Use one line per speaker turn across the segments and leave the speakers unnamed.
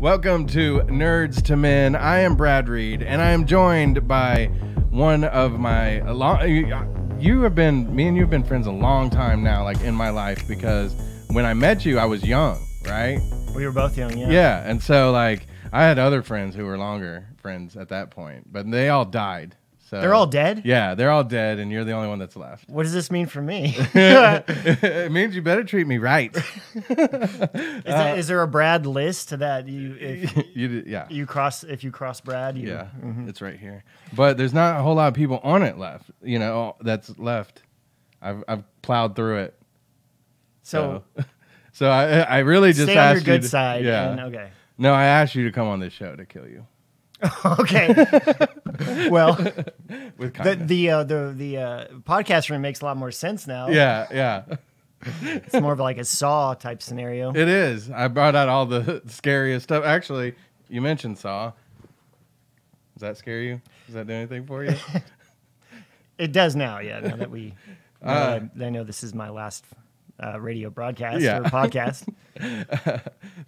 Welcome to Nerds to Men. I am Brad Reed, and I am joined by one of my me and you have been friends a long time now, like in my life, because when I met you, I was young, right?
We were both young, yeah.
Yeah, and so like I had other friends who were longer friends at that point, but they all died. So
they're all dead?
Yeah, they're all dead, and you're the only one that's left.
What does this mean for me?
It means you better treat me right.
Is there a Brad list that
if you
cross Brad?
It's right here. But there's not a whole lot of people on it left. You know, that's left. I've plowed through it.
So
I really just
stay
asked
on your good
you
side.
Yeah.
Okay.
No, I asked you to come on this show to kill you.
Okay. Well,
With kindness.
the podcast room makes a lot more sense now.
Yeah.
It's more of like a Saw type scenario.
It is. I brought out all the scariest stuff. Actually, you mentioned Saw. Does that scare you? Does that do anything for you?
It does now, yeah. Now that I know this is my last radio broadcast or podcast.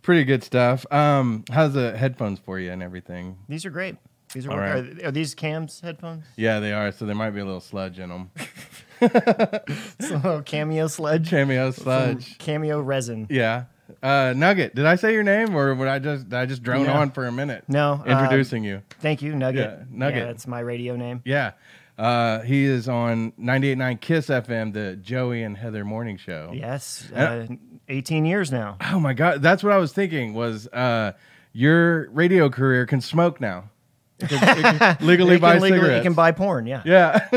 Pretty good stuff. How's the headphones for you and everything?
These are great. These are,
right.
Are these Cam's headphones?
Yeah, they are. So there might be a little sludge in them.
It's a little cameo sludge.
Cameo sludge.
Some cameo resin.
Yeah. Nugget, did I say your name, or did I just drone on for a minute?
No.
Introducing you.
Thank you, Nugget.
Yeah, Nugget.
Yeah, that's my radio name.
Yeah. He is on 98.9 Kiss FM, the Joey and Heather morning show.
Yes. 18 years now.
Oh, my God. That's what I was thinking was your radio career can smoke now. It can legally buy cigarettes.
You can buy porn, yeah.
Yeah.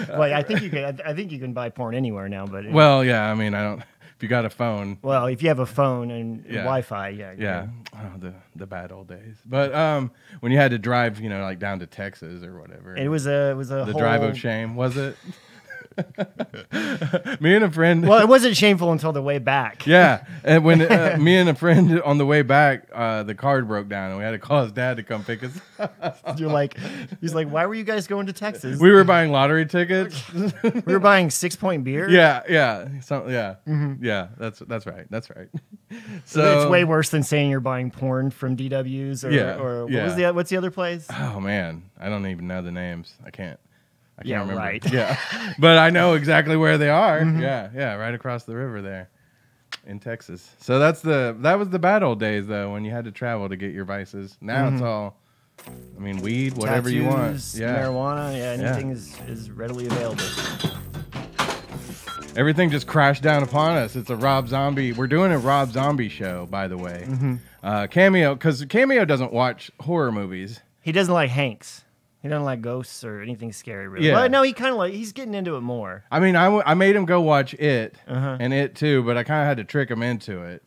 Well, I think you can buy porn anywhere now, but
well, yeah. I mean, I don't. If you got a phone.
Well, if you have a phone and Wi-Fi, yeah.
Yeah. Oh, the bad old days. But when you had to drive, like down to Texas or whatever.
It was the
drive of shame, was it? Me and a friend.
Well, it wasn't shameful until the way back.
Yeah, and when me and a friend on the way back, the car broke down, and we had to call his dad to come pick us.
He's like, why were you guys going to Texas?
We were buying lottery tickets.
We were buying 6-point beer.
Yeah.
Mm-hmm.
Yeah. That's right. So
it's way worse than saying you're buying porn from DW's or what's the other place?
Oh man, I don't even know the names. I can't remember.
Right.
Yeah, but I know exactly where they are.
Mm-hmm.
Yeah, right across the river there in Texas. So that was the bad old days though, when you had to travel to get your vices. Now it's all, weed, whatever you want.
Marijuana, anything is readily available.
Everything just crashed down upon us. It's a Rob Zombie. We're doing a Rob Zombie show, by the way.
Mm-hmm.
Cameo, because Cameo doesn't watch horror movies.
He doesn't like Hanks. He doesn't like ghosts or anything scary, really.
Yeah.
But no, he's getting into it more.
I mean, I made him go watch It and It Too, but I kind of had to trick him into it.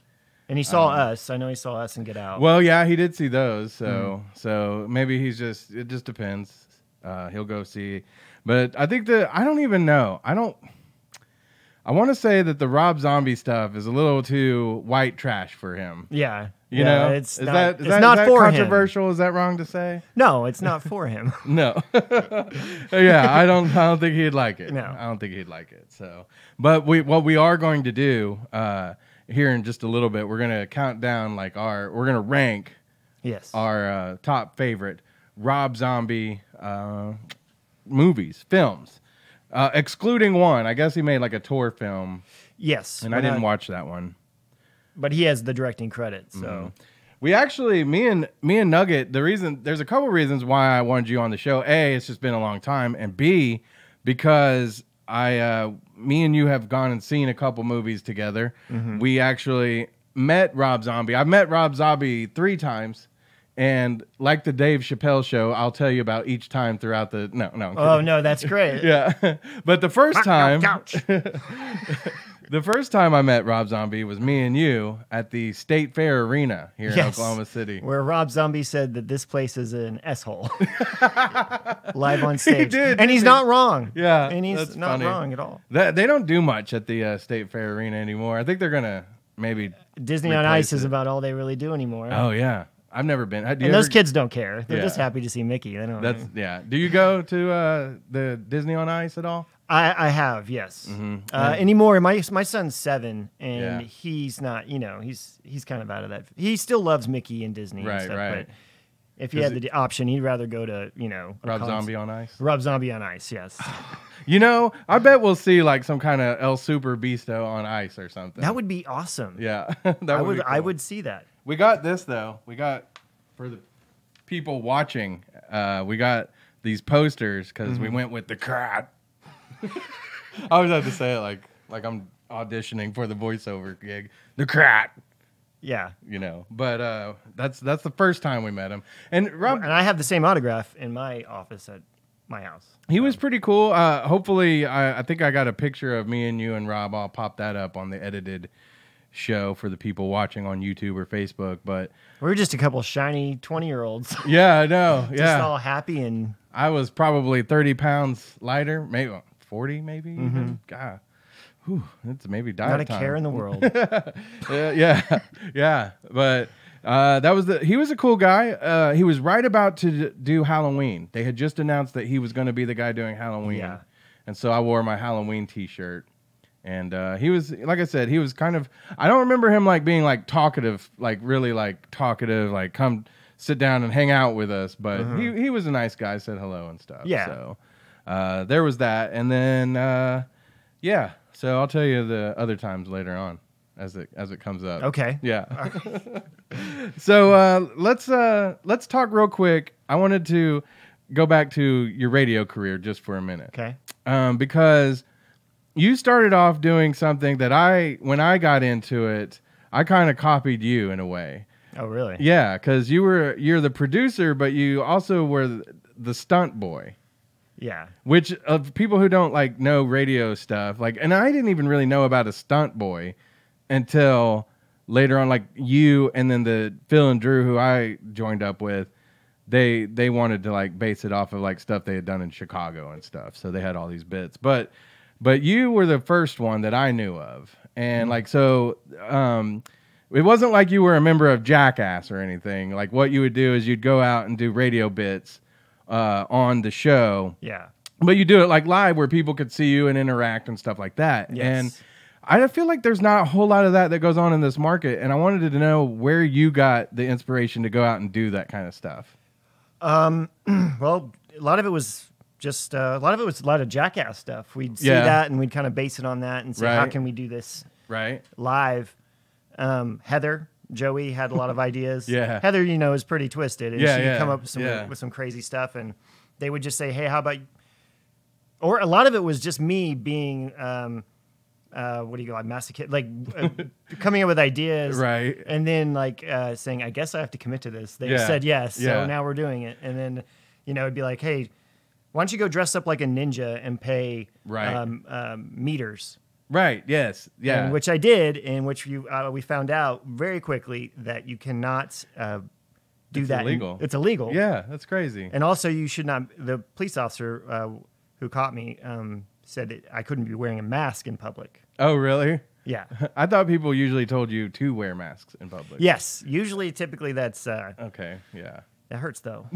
And he saw Us. I know he saw Us and Get Out.
Well, yeah, he did see those. So maybe it just depends. He'll go see. But I think I don't even know. I want to say that the Rob Zombie stuff is a little too white trash for him.
Yeah.
You know?
It's
is
not
that
for
controversial?
him.
Is that wrong to say?
No, it's not for him.
No. Yeah, I don't think he'd like it.
No.
I don't think he'd like it. So, but what we are going to do here in just a little bit, we're going to count down we're going to rank our top favorite Rob Zombie movies, films. Excluding one. I guess he made like a tour film.
Yes.
And I didn't watch that one.
But he has the directing credit, so
we actually, me and Nugget, there's a couple reasons why I wanted you on the show. A, it's just been a long time, and B, because me and you have gone and seen a couple movies together. Mm-hmm. We actually met Rob Zombie. I've met Rob Zombie 3 times, and like the Dave Chappelle show, I'll tell you about each time throughout the no.
Oh no, that's great.
Yeah, but the first time. The first time I met Rob Zombie was me and you at the State Fair Arena here in Oklahoma City.
Where Rob Zombie said that this place is an S-hole. Live on stage.
He did.
And he's not wrong.
Yeah.
And he's not wrong at all.
They don't do much at the State Fair Arena anymore. I think they're going to maybe
Disney on Ice is about all they really do anymore.
Oh, yeah. I've never been.
And those kids don't care. They're just happy to see Mickey. They don't.
Do you go to the Disney on Ice at all?
I have, yes. Anymore, my son's 7, and he's not. He's kind of out of that. He still loves Mickey and Disney, and stuff, but if he had the option, he'd rather go to
Rob Zombie on Ice.
Rob Zombie on Ice, yes.
I bet we'll see like some kind of El Super Beasto on ice or something.
That would be awesome.
Yeah,
I would see that.
We got this though. We got for the people watching. We got these posters because we went with the crowd. I always have to say it like I'm auditioning for the voiceover gig. The crowd.
Yeah,
but that's the first time we met him, and Rob
and I have the same autograph in my office at my house.
He was pretty cool. Hopefully, I think I got a picture of me and you and Rob. I'll pop that up on the edited show for the people watching on YouTube or Facebook. But
we're just a couple shiny 20-year-olds.
Yeah, I know.
Just all happy, and
I was probably 30 pounds lighter, maybe 40, maybe. God. Whew, it's maybe diet
not a
time.
care in the world.
yeah. But he was a cool guy. He was right about to do Halloween. They had just announced that he was going to be the guy doing Halloween.
Yeah.
And so I wore my Halloween t-shirt. And he was, like I said, he was kind of, I don't remember him like being like talkative, like really like talkative, like come sit down and hang out with us. But he was a nice guy, said hello and stuff.
Yeah.
So there was that. And then, so I'll tell you the other times later on as it comes up.
Okay.
Yeah. So let's talk real quick. I wanted to go back to your radio career just for a minute.
Okay.
Because you started off doing something that when I got into it, I kind of copied you in a way.
Oh, really?
Yeah, because you're the producer, but you also were the stunt boy.
Yeah.
Which of people who don't like know radio stuff, like, and I didn't even really know about a stunt boy until later on, like you and then the Phil and Drew who I joined up with, they wanted to like base it off of like stuff they had done in Chicago and stuff. So they had all these bits, but you were the first one that I knew of. And like, so, it wasn't like you were a member of Jackass or anything. Like what you would do is you'd go out and do radio bits on the show.
Yeah.
But you do it like live where people could see you and interact and stuff like that.
Yes.
And I feel like there's not a whole lot of that goes on in this market. And I wanted to know where you got the inspiration to go out and do that kind of stuff.
Well, a lot of it was just a lot of Jackass stuff. We'd see that and we'd kind of base it on that and say, how can we do this live? Heather, Joey had a lot of ideas.
Yeah.
Heather, is pretty twisted, and she'd come up with some crazy stuff, and they would just say, "Hey, how about?" Or a lot of it was just me being, what do you call it, masochist, like coming up with ideas,
right?
And then like saying, "I guess I have to commit to this." They said yes, so now we're doing it, and then it'd be like, "Hey, why don't you go dress up like a ninja and pay meters?"
Right. Yes. Yeah.
And which I did, in which we found out very quickly that you cannot do that.
Illegal.
It's illegal.
Yeah, that's crazy.
And also, you should not. The police officer who caught me said I couldn't be wearing a mask in public.
Oh, really?
Yeah.
I thought people usually told you to wear masks in public.
Yes. Typically, that's
okay. Yeah.
That hurts though.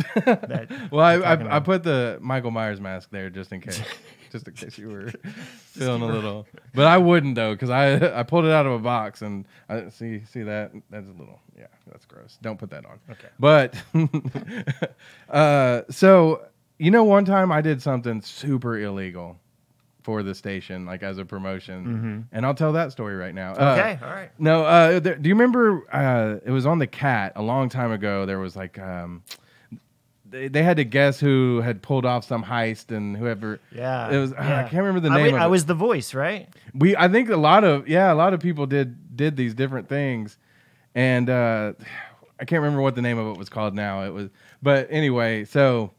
Well, I put the Michael Myers mask there just in case. Just in case you were feeling a little, but I wouldn't though, because I pulled it out of a box and I see that that's a little, that's gross. Don't put that on.
Okay.
But so one time I did something super illegal for the station, like as a promotion, and I'll tell that story right now.
Okay, all right.
No, do you remember? It was on the Cat a long time ago. There was like. They had to guess who had pulled off some heist and whoever. Yeah, it was. I can't remember the name.
I was the voice, right?
I think a lot of people did these different things, and I can't remember what the name of it was called now. But anyway, so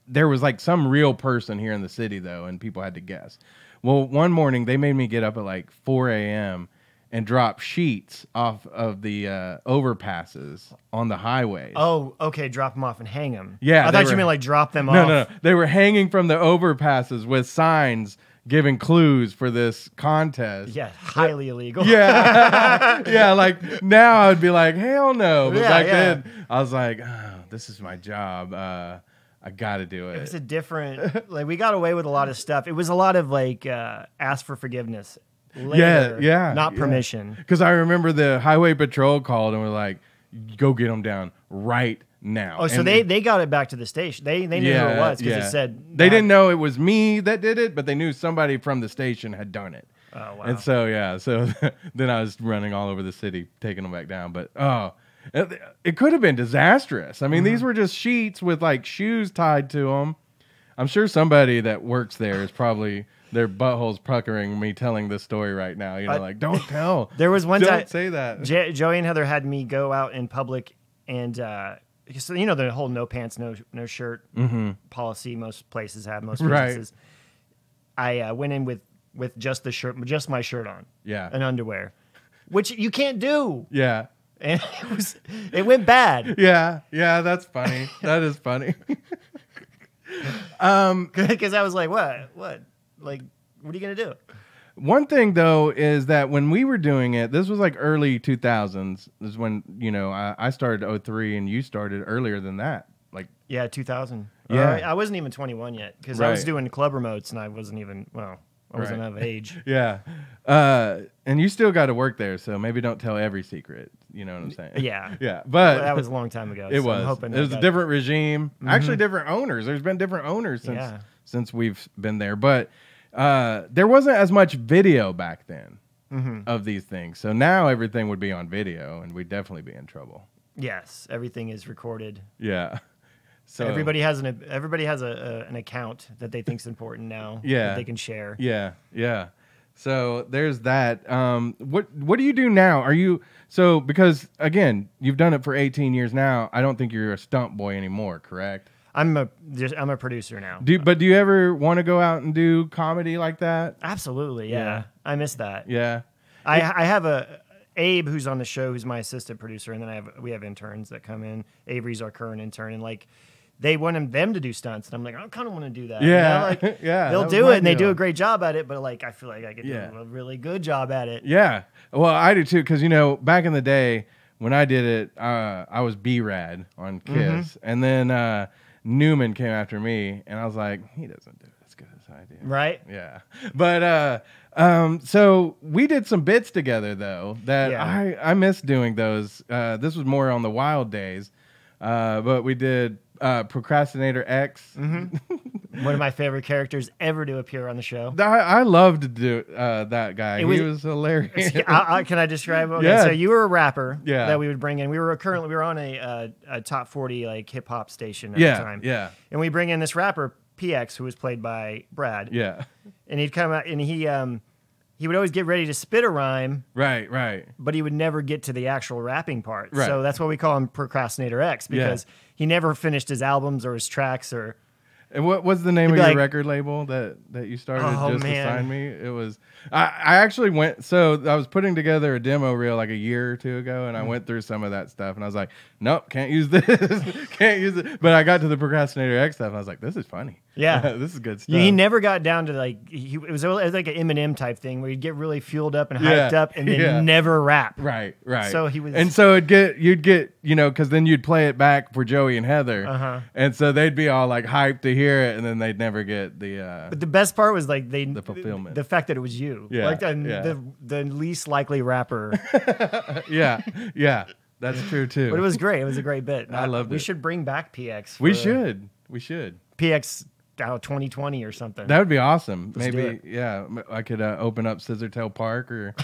there was like some real person here in the city though, and people had to guess. Well, one morning they made me get up at like 4 a.m. and drop sheets off of the overpasses on the highways.
Oh, okay. Drop them off and hang them.
Yeah.
I thought you meant like drop them off.
No. They were hanging from the overpasses with signs giving clues for this contest.
Yeah, highly illegal.
Yeah. Yeah, like now I'd be like, hell no. But back then I was like, oh, this is my job. I got to do it.
It was a different, like, we got away with a lot of stuff. It was a lot of, like, ask for forgiveness later, not permission.
Because I remember the highway patrol called and were like, go get them down right now.
Oh, so they got it back to the station. They knew who it was because it said...
They didn't know it was me that did it, but they knew somebody from the station had done it.
Oh, wow.
And so, so then I was running all over the city, taking them back down. But, it could have been disastrous. I mean, these were just sheets with like shoes tied to them. I'm sure somebody that works there is probably their buttholes puckering me telling this story right now. You know, like, don't tell.
There was one time.
Don't say that.
Joey and Heather had me go out in public and, so, you know, the whole no pants, no shirt policy most places have, most businesses. Right. I went in with just the shirt, just my shirt on. Yeah. And underwear, which you can't do.
Yeah.
And it went bad.
Yeah, that's funny. That is funny.
Because I was like, what? Like, what are you gonna do?
One thing though is that when we were doing it, this was like early 2000s. This is when I started 03 and you started earlier than that. Like
2000.
Yeah,
I wasn't even 21 yet because I was doing club remotes and I wasn't even I wasn't of age.
Yeah. And you still got to work there, so maybe don't tell every secret. You know what I'm saying?
Yeah.
Yeah. But
that was a long time ago.
It was. I'm hoping it was a different regime. Actually, different owners. There's been different owners since we've been there. But there wasn't as much video back then of these things. So now everything would be on video, and we'd definitely be in trouble.
Yes. Everything is recorded.
Yeah. So
everybody has an account that they think's important now.
Yeah.
That they can share.
Yeah. Yeah. So there's that. What do you do now? Because again, you've done it for 18 years now. I don't think you're a stunt boy anymore, correct?
I'm a producer now.
But do you ever want to go out and do comedy like that?
Absolutely. Yeah. I miss that.
Yeah.
I have Abe, who's on the show, who's my assistant producer, and then we have interns that come in. Avery's our current intern, and like they want them to do stunts, and I'm like, I kind of want to do that.
Yeah,
you know? Like,
yeah.
They'll do it, and they do a great job at it. But like, I feel like I could do a really good job at it.
Yeah, well, I do too, because back in the day when I did it, I was B-Rad on Kiss, and then Newman came after me, and I was like, he doesn't do it as good as I do.
Right?
Yeah, but so we did some bits together though that I miss doing those. This was more on the wild days, but we did Procrastinator X.
One of my favorite characters ever to appear on the show.
I loved to do that guy. He was hilarious.
Can I describe? Okay,
yeah.
So you were a rapper that we would bring in. We were on a top 40 like hip hop station at the time.
Yeah.
And we bring in this rapper PX, who was played by Brad.
Yeah.
And he'd come out and he would always get ready to spit a rhyme.
Right.
But he would never get to the actual rapping part.
Right.
So that's why we call him Procrastinator X, because he never finished his albums or his tracks or...
And what was the name of your record label that you started to sign me? It was... I actually went... So I was putting together a demo reel like a year or two ago, and I went through some of that stuff, and I was like, nope, can't use this. Can't use it. But I got to the Procrastinator X stuff, and I was like, this is funny.
Yeah.
This is good stuff.
He never got down to like... It was like an Eminem type thing where he'd get really fueled up and hyped up and then never rap.
Right.
So he was...
And so you'd get, because then you'd play it back for Joey and Heather. And so they'd be all like hyped to hear it, and then they'd never get the...
But the best part was like
the fulfillment.
The fact that it was you.
Yeah.
Like the least likely rapper.
Yeah. That's true too.
But it was great. It was a great bit.
I loved it.
We should bring back PX.
We should.
PX 2020 or something.
That would be awesome.
Let's
Maybe, I could open up Scissortail Park or...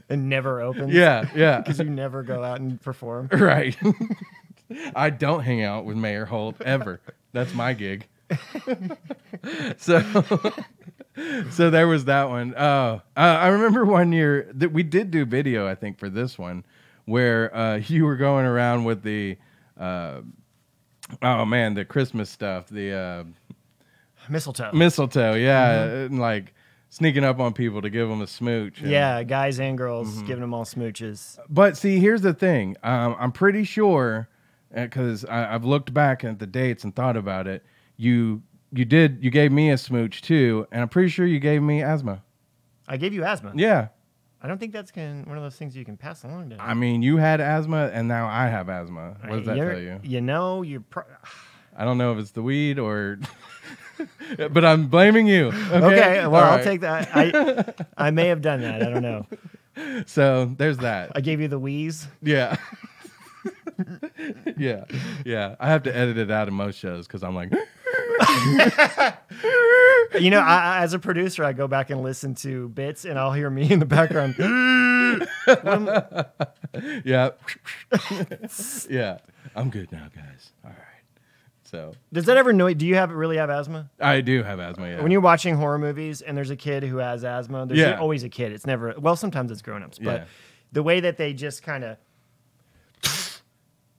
and never opens.
Yeah.
Because you never go out and perform.
Right. I don't hang out with Mayor Holt ever. That's my gig. So there was that one. I remember one year that we did do video, I think, for this one, where you were going around with the... the Christmas stuff, the mistletoe, and like sneaking up on people to give them a smooch.
Guys and girls giving them all smooches.
But see, here's the thing. I'm pretty sure, because I've looked back at the dates and thought about it. You gave me a smooch too, and I'm pretty sure you gave me Asthma.
I gave you Asthma.
Yeah.
I don't think that's one of those things you can pass along to.
I mean, you had asthma, and now I have asthma. What does that tell you?
You know,
I don't know if it's the weed or, but I'm blaming you.
Okay, well, I'll take that. I may have done that. I don't know.
So there's that.
I gave you the wheeze.
Yeah. Yeah. I have to edit it out of most shows because I'm like,
you know, as a producer, I go back and listen to bits, and I'll hear me in the background.
Yeah. Yeah. I'm good now, guys. All right. So
does that ever annoy? Do you really have asthma?
I do have asthma. Yeah.
When you're watching horror movies and there's a kid who has asthma, there's always a kid. It's never. Well, sometimes it's grown-ups, but the way that they just kind of.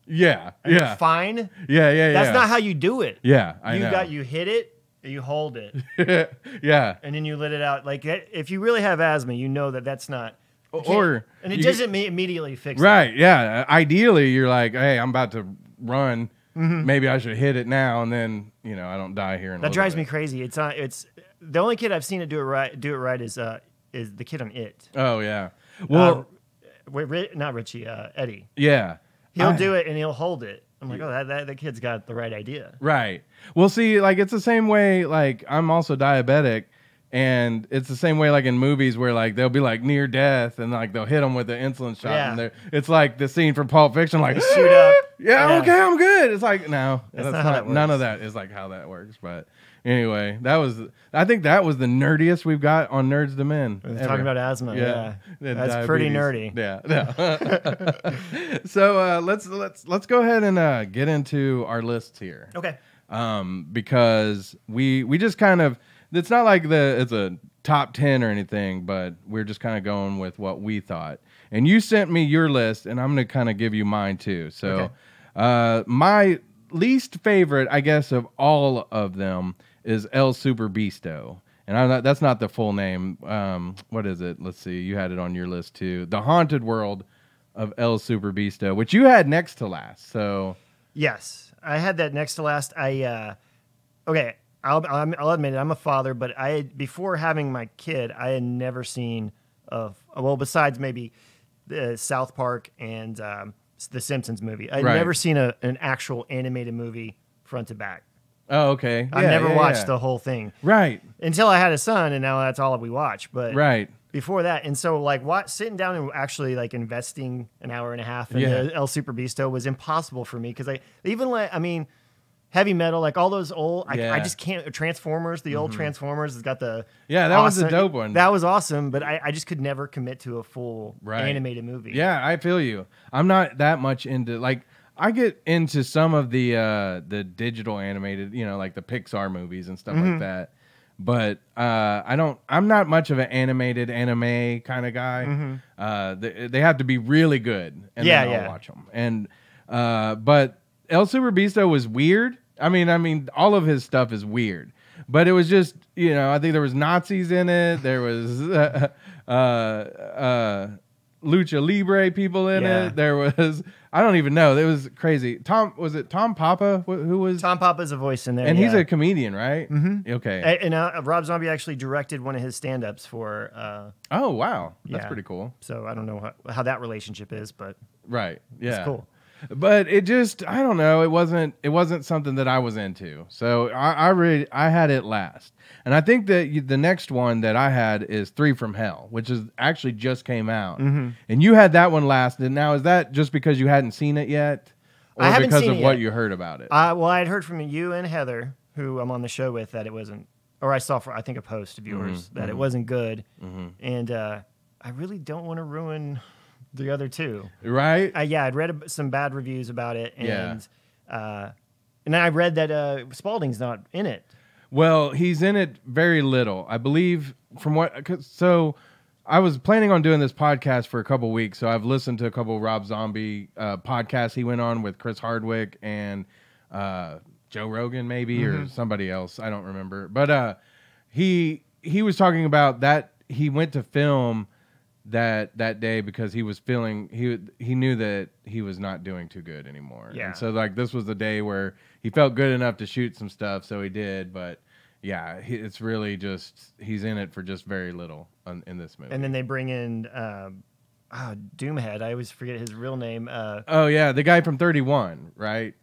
Yeah.
Fine.
Yeah.
That's not how you do it.
Yeah, I know.
You hit it, you hold it.
Yeah.
And then you let it out. Like if you really have asthma, you know that's not.
And
it doesn't immediately fix it.
Right. Yeah. Ideally, you're like, hey, I'm about to run. Mm-hmm. Maybe I should hit it now, and then I don't die here.
That drives me crazy. It's not. It's the only kid I've seen it do it right is the kid on It.
Oh yeah. Well,
not Richie. Eddie.
Yeah.
He'll do it and he'll hold it. I'm like, oh, that kid's got the right idea.
Right. Well, see, like it's the same way. Like I'm also diabetic, and it's the same way. Like in movies where like they'll be like near death, and like they'll hit them with the insulin shot, and it's like the scene from Pulp Fiction, like
shoot up.
Yeah, okay, I'm good. It's like no,
that's not how that works.
None of that is like how that works. But anyway, I think that was the nerdiest we've got on Nerdz II Men.
Talking about asthma. Yeah. That's diabetes. Pretty nerdy.
Yeah. So let's go ahead and get into our lists here.
Okay.
Because we just kind of, it's not like it's a top 10 or anything, but we're just kind of going with what we thought. And you sent me your list, and I'm going to kind of give you mine too. So my least favorite, I guess, of all of them is El Super Bisto. And that's not the full name. What is it? Let's see. You had it on your list too. The Haunted World of El Super Bisto, which you had next to last. So
yes, I had that next to last. I'll admit it. I'm a father, but before having my kid, I had never seen besides maybe the South Park and the Simpsons movie. I'd never seen an actual animated movie front to back.
Oh, okay.
I never watched the whole thing.
Right.
Until I had a son, and now that's all we watch. But
right.
Before that, and so like sitting down and actually like investing an hour and a half in the El Super Bisto was impossible for me because heavy metal, like all those old, I just can't. Transformers, the old Transformers has got the
that was a dope one.
That was awesome, but I just could never commit to a full animated movie.
Yeah, I feel you. I'm not that much into like. I get into some of the digital animated, like the Pixar movies and stuff like that. But I'm not much of an animated anime kind of guy. They have to be really good, and then I'll watch them. And but El Super Bisto was weird. I mean, all of his stuff is weird. But it was just, I think there was Nazis in it. There was Lucha Libre people in it. There was, I don't even know. It was crazy. Was it Tom Papa? Who was?
Tom Papa's a voice in there.
And he's a comedian, right?
Mm-hmm.
Okay.
And Rob Zombie actually directed one of his stand-ups for...
oh, wow. That's pretty cool.
So I don't know how that relationship is, but...
Right. Yeah.
It's cool.
But it just, I don't know. It wasn't something that I was into. So I had it last. And I think that the next one that I had is 3 from Hell, which is actually just came out. Mm-hmm. And you had that one last. And now is that just because you hadn't seen it yet? Or because of what you heard about it?
Well, I had heard from you and Heather, who I'm on the show with, that it wasn't, or I saw I think a post of yours that it wasn't good. Mm-hmm. And I really don't want to ruin the other two.
Right?
I'd read some bad reviews about it. And I read that Spaulding's not in it.
Well, he's in it very little. I believe so I was planning on doing this podcast for a couple weeks, so I've listened to a couple of Rob Zombie podcasts he went on with Chris Hardwick and Joe Rogan maybe or somebody else. I don't remember. But he was talking about that he went to film that day because he was feeling he knew that he was not doing too good anymore. Yeah. And so like this was the day where he felt good enough to shoot some stuff, so he did, but yeah, it's really just he's in it for just very little in this movie.
And then they bring in Doomhead. I always forget his real name.
Oh yeah, the guy from 31, right?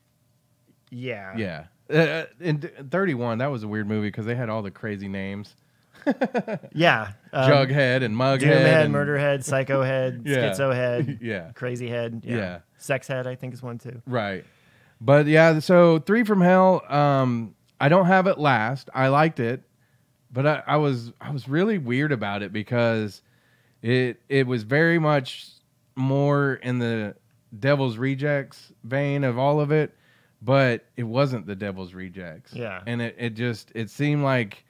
Yeah.
Yeah. In 31, that was a weird movie because they had all the crazy names.
Yeah.
Jughead and Mughead.
Doomhead, Murderhead, Psycho Head,
Yeah.
Schizo Head,
Yeah.
Crazy Head. Yeah. Sex Head, I think, is one too.
Right. But yeah, so 3 from Hell, I don't have it last. I liked it, but I was really weird about it because it was very much more in the Devil's Rejects vein of all of it, but it wasn't the Devil's Rejects.
Yeah.
And it seemed like,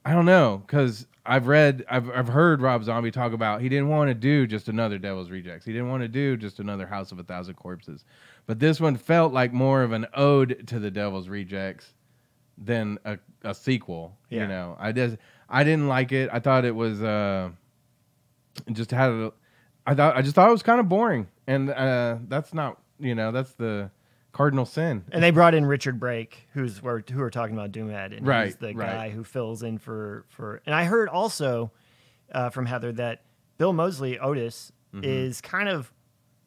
I don't know, because I've heard Rob Zombie talk about he didn't want to do just another Devil's Rejects. He didn't want to do just another House of a Thousand Corpses. But this one felt like more of an ode to the Devil's Rejects than a sequel.
Yeah.
You know, I didn't like it. I thought it was I just thought it was kind of boring, and that's not, that's the cardinal sin.
And they brought in Richard Brake, who we're talking about Doomhead, and
right,
he's the guy who fills in for. And I heard also from Heather that Bill Moseley, Otis, is kind of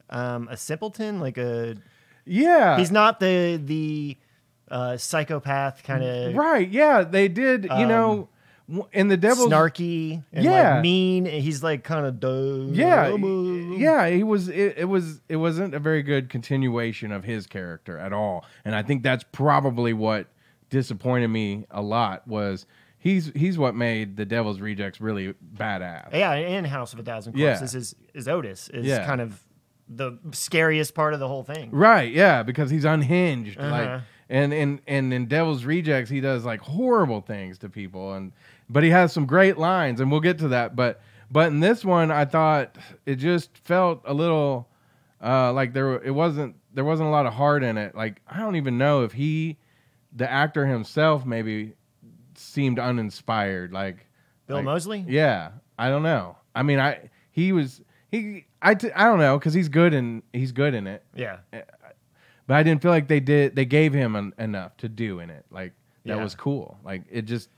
a simpleton, like he's not the psychopath kind of.
Right. Yeah, they did. In the Devil's
snarky and like mean. He's like kind of
he was. It wasn't a very good continuation of his character at all, and I think that's probably what disappointed me a lot. Was he's what made the Devil's Rejects really badass.
Yeah, in House of a Thousand Corpses is Otis is kind of the scariest part of the whole thing.
Right. Yeah, because he's unhinged. Like, and in Devil's Rejects, he does like horrible things to people, but he has some great lines, and we'll get to that. But in this one, I thought it just felt a little like there wasn't a lot of heart in it. Like, I don't even know if the actor himself maybe seemed uninspired. Like
Bill Moseley?
Yeah, I don't know. I mean, I don't know, because he's good in it.
Yeah.
But I didn't feel like they gave him enough to do in it. Like, that was cool. Like, it just,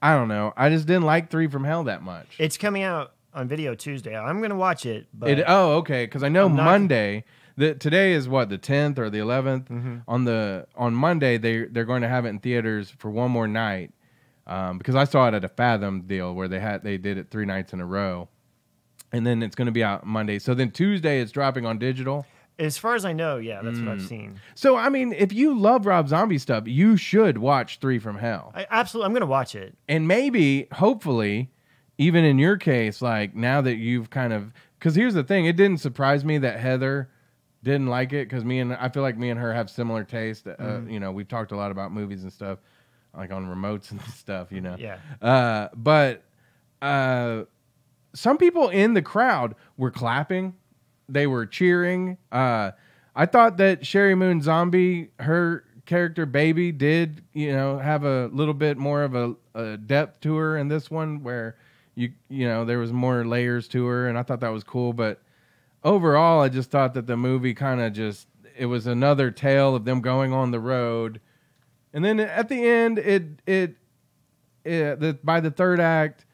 I don't know. I just didn't like 3 from Hell that much.
It's coming out on video Tuesday. I'm going to watch it. But
okay. Because I know Monday, today is what, the 10th or the 11th? Mm-hmm. On Monday, they're going to have it in theaters for one more night. Because I saw it at a Fathom deal where they did it 3 nights in a row. And then it's going to be out Monday. So then Tuesday it's dropping on digital.
As far as I know, yeah, that's what I've seen.
So, I mean, if you love Rob Zombie stuff, you should watch 3 from Hell.
Absolutely. I'm going to watch it. And
maybe, hopefully, even in your case, like, now that you've kind of... Because here's the thing. It didn't surprise me that Heather didn't like it, because I feel like me and her have similar taste. We've talked a lot about movies and stuff, like on remotes and stuff,
Yeah.
But some people in the crowd were clapping. They were cheering. I thought that Sherry Moon Zombie, her character Baby, did have a little bit more of a depth to her in this one, where there was more layers to her, and I thought that was cool. But overall, I just thought that the movie kind of it was another tale of them going on the road, and then at the end, by the third act,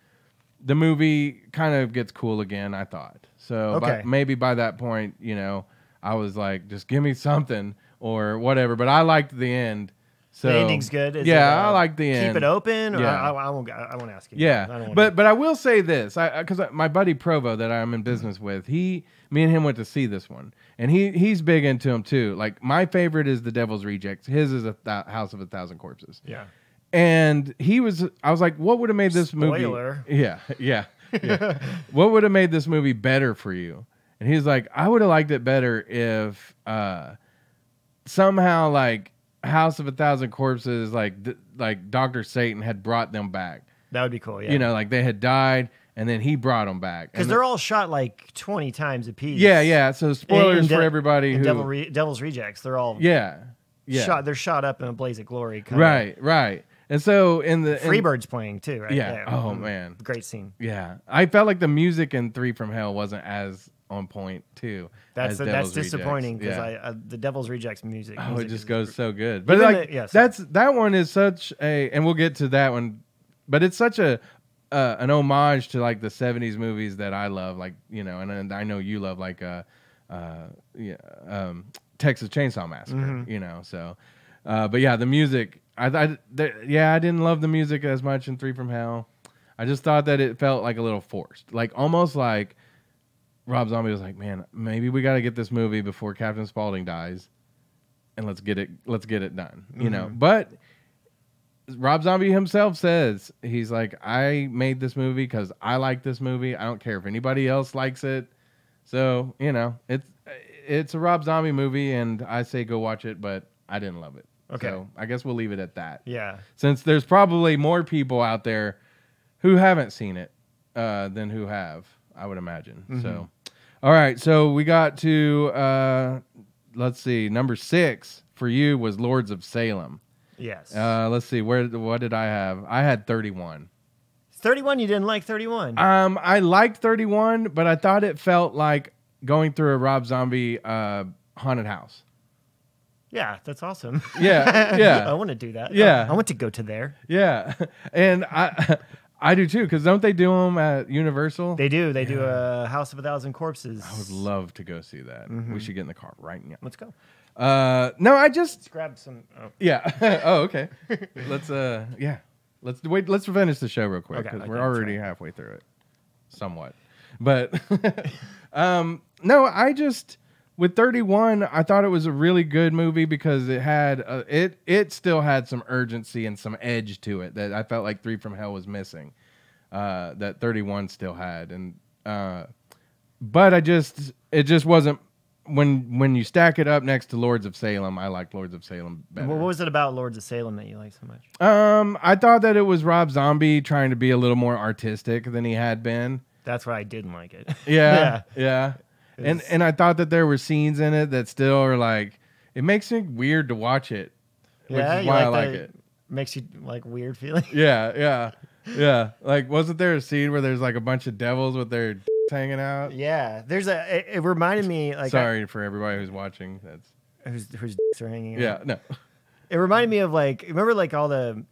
the movie kind of gets cool again, I thought. So maybe by that point, I was like, just give me something or whatever. But I liked the end. So
the ending's good.
I like the end.
Keep it open. Or
yeah.
I won't ask you.
Yeah, but I will say this, because my buddy Provo that I'm in business with, me and him went to see this one, and he's big into him too. Like, my favorite is The Devil's Rejects. His is House of a Thousand Corpses.
Yeah.
And I was like, what would have made this movie?
Spoiler.
Yeah. What would have made this movie better for you? And he's like, I would have liked it better if somehow, like, House of a Thousand Corpses, like Dr. Satan had brought them back.
That would be cool, yeah.
Like they had died, and then he brought them back.
Because they're all shot like 20 times a piece.
Yeah. So spoilers for everybody who...
Devil's Rejects, they're all...
Yeah.
They're shot up in a blaze of glory.
Right. And so
Freebird's playing too, right?
Yeah. Oh, man.
Great scene.
Yeah. I felt like the music in 3 from Hell wasn't as on point too.
That's disappointing because the Devil's Rejects music.
It just goes so good. But like that one is such a, and we'll get to that one, but it's such a an homage to like the 70s movies that I love, like, you know, and I know you love, like Texas Chainsaw Massacre, you know. So, but yeah, the music. I didn't love the music as much in 3 from Hell. I just thought that it felt like a little forced, like almost like Rob Zombie was like, man, maybe we got to get this movie before Captain Spaulding dies, and let's get it done, you know. But Rob Zombie himself says, he's like, I made this movie because I like this movie. I don't care if anybody else likes it. So, you know, it's a Rob Zombie movie, and I say go watch it, but I didn't love it. Okay. So I guess we'll leave it at that.
Yeah.
Since there's probably more people out there who haven't seen it than who have, I would imagine. So, all right. So we got to, let's see, number 6 for you was Lords of Salem.
Yes.
Let's see. What did I have? I had 31.
31? You didn't like 31?
I liked 31, but I thought it felt like going through a Rob Zombie haunted house.
Yeah, that's awesome.
Yeah.
I want to do that.
Yeah.
I want to go to there.
Yeah. And I do too, because don't they do them at Universal?
They do. They do a House of a Thousand Corpses.
I would love to go see that. We should get in the car right now.
Let's go.
No, let's
grab some. Oh.
Yeah. Oh, okay. Let's Let's wait. Let's finish the show real quick because we're already halfway through it, somewhat. But no, I just with 31, I thought it was a really good movie because it had it still had some urgency and some edge to it that I felt like 3 from Hell was missing. That 31 still had, and but it just wasn't. When you stack it up next to Lords of Salem, I like Lords of Salem better.
What was it about Lords of Salem that you liked so much?
I thought that it was Rob Zombie trying to be a little more artistic than he had been.
That's why I didn't like it.
Yeah. And I thought that there were scenes in it that still are like, it makes me weird to watch it. Which is why I like it.
Makes you like weird feeling.
Yeah. Like, wasn't there a scene where there's like a bunch of devils with their hanging out?
Yeah, it reminded me like
sorry for everybody who's watching
whose dicks are hanging out.
Yeah, no.
It reminded me of like, remember like all the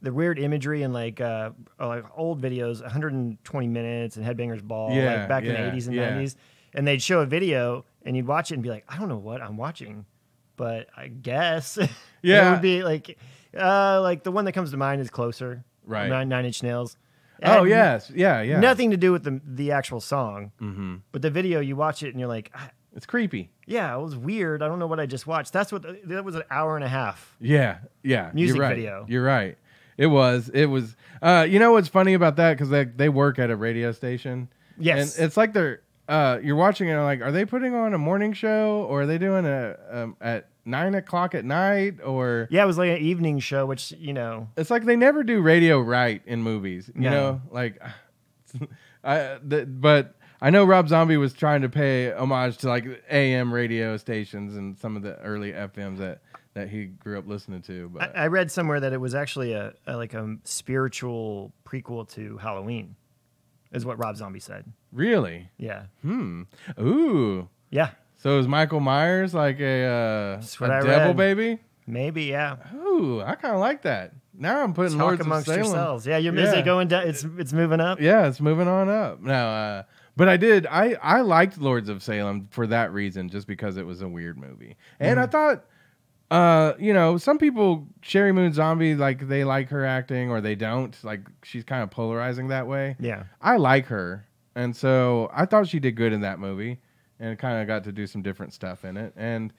weird imagery and like old videos, 120 minutes and Headbangers Ball, like back in the 80s and 90s, and they'd show a video and you'd watch it and be like, I don't know what I'm watching, but I guess it would be like the one that comes to mind is Closer,
right?
Nine Inch Nails.
Oh, yes. Yeah.
Nothing to do with the actual song. But the video, you watch it and you're like,
it's creepy.
Yeah, it was weird. I don't know what I just watched. That was an hour and a half.
Yeah.
Music video.
You're right. It was. You know what's funny about that? Because they work at a radio station.
Yes.
And it's like you're watching it and like, are they putting on a morning show or are they doing at 9 o'clock at night or?
Yeah, it was like an evening show, which, you know.
It's like they never do radio right in movies, you know? Like, but I know Rob Zombie was trying to pay homage to like AM radio stations and some of the early FMs that he grew up listening to. But
I read somewhere that it was actually a spiritual prequel to Halloween, is what Rob Zombie said.
Really?
Yeah.
Ooh.
Yeah.
So is Michael Myers like a devil
read.
Baby?
Maybe, yeah.
Ooh, I kind of like that. Now I'm putting Lords of Salem.
Yourselves. Yeah, is it going down? It's moving up.
Yeah, it's moving on up now. But I liked Lords of Salem for that reason, just because it was a weird movie, and I thought, you know, some people Sherry Moon Zombie like they like her acting or they don't. Like she's kind of polarizing that way.
Yeah,
I like her, and so I thought she did good in that movie. And kind of got to do some different stuff in it, and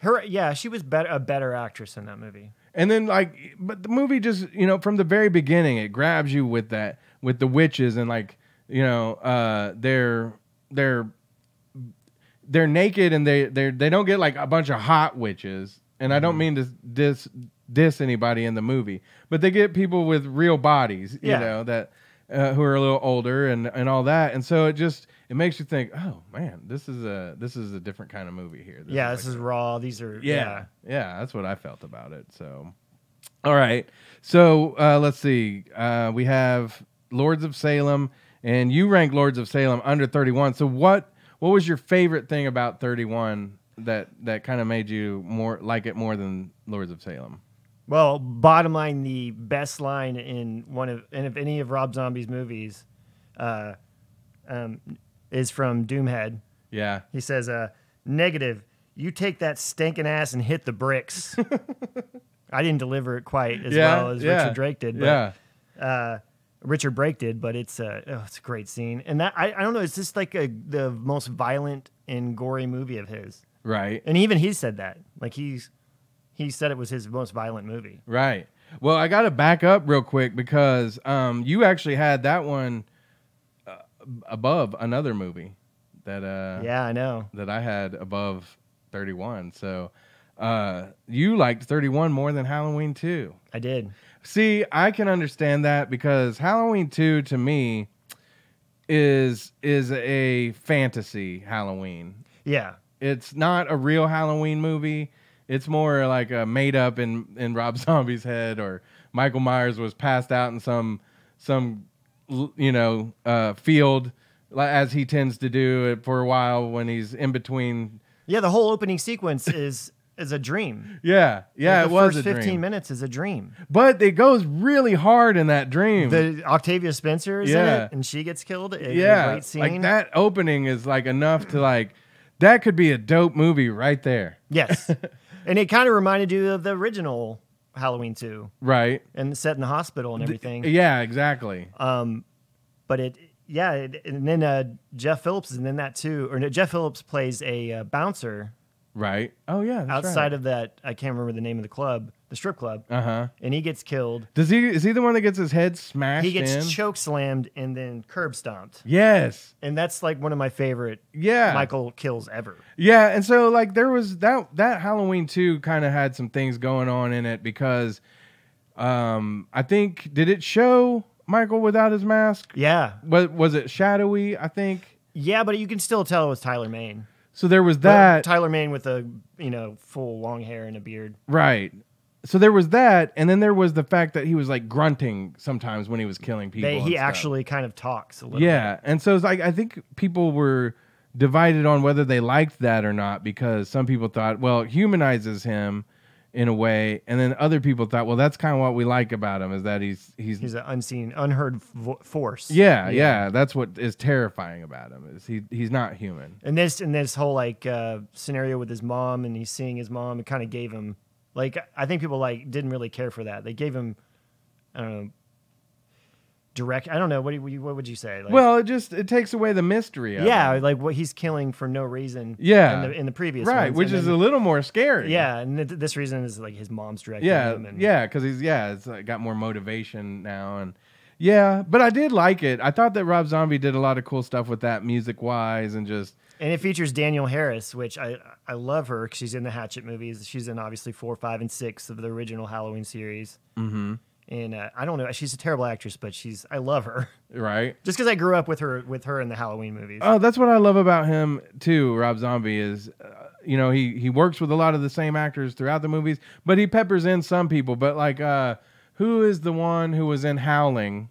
she was a better actress in that movie.
And then but the movie just, you know, from the very beginning, it grabs you with the witches and like, you know, they're naked and they don't get like a bunch of hot witches, and I don't mean to diss anybody in the movie, but they get people with real bodies, you know, that who are a little older and all that, and so it makes you think, oh man, this is a different kind of movie here.
This is raw. These are
yeah. That's what I felt about it. So, all right. So let's see. We have Lords of Salem, and you rank Lords of Salem under 31. So what what was your favorite thing about 31 that kind of made you like it more than Lords of Salem?
Well, bottom line, the best line in any of Rob Zombie's movies is from Doomhead.
Yeah.
He says, negative, you take that stinking ass and hit the bricks. I didn't deliver it quite as well as Richard Drake did. But, Richard Brake did, but it's a great scene. And that I don't know, it's just like the most violent and gory movie of his.
Right.
And even he said that. Like he said it was his most violent movie.
Right. Well, I got to back up real quick because you actually had that one above another movie that
I know
that I had above 31. So you liked 31 more than Halloween 2.
I did.
See, I can understand that because Halloween 2 to me is a fantasy Halloween.
Yeah.
It's not a real Halloween movie. It's more like a made up in Rob Zombie's head, or Michael Myers was passed out in some field, as he tends to do it for a while when he's in between.
Yeah, the whole opening sequence is a dream.
Yeah,
like
it was a dream.
The first 15 minutes is a dream.
But it goes really hard in that dream.
The Octavia Spencer is in it, and she gets killed. A great scene.
Like that opening is like enough to like, that could be a dope movie right there.
Yes. And it kind of reminded you of the original Halloween 2.
Right.
And set in the hospital and everything.
Yeah, exactly.
But and then Jeff Phillips is in that too. Or no, Jeff Phillips plays a bouncer.
Right. Oh yeah. That's
outside of that, I can't remember the name of the club, the strip club. And he gets killed.
Is he the one that gets his head smashed?
He gets choke slammed and then curb stomped.
Yes.
And that's like one of my favorite Michael kills ever.
Yeah, and so like there was that Halloween 2 kind of had some things going on in it because I think, did it show Michael without his mask?
Yeah.
Was it shadowy, I think?
Yeah, but you can still tell it was Tyler Mane.
So there was that.
Tyler Mane with a full long hair and a beard.
Right. So there was that, and then there was the fact that he was like grunting sometimes when he was killing people.
He actually kind of talks a little
bit. And so it's like, I think people were divided on whether they liked that or not, because some people thought, well, it humanizes him in a way, and then other people thought, well, that's kind of what we like about him, is that he's
an unseen, unheard force.
Yeah, that's what is terrifying about him, is he's not human.
And this whole like scenario with his mom, and he's seeing his mom, it kind of gave him, like, I think people like didn't really care for that. They gave him, I don't know, direct. I don't know. What would you say? Like,
well, it takes away the mystery of it.
Like what he's killing for no reason.
Yeah,
in the previous
ones. Which is a little more scary.
Yeah, and this reason is like his mom's directing him. And,
because it's like got more motivation now, and but I did like it. I thought that Rob Zombie did a lot of cool stuff with that, music wise, and just.
And it features Danielle Harris, which I love her because she's in the Hatchet movies. She's in obviously 4, 5, and 6 of the original Halloween series. Mm-hmm. And I don't know, she's a terrible actress, but I love her.
Right.
Just because I grew up with her in the Halloween movies.
Oh, that's what I love about him too. Rob Zombie is, he works with a lot of the same actors throughout the movies, but he peppers in some people. But like, who is the one who was in Howling?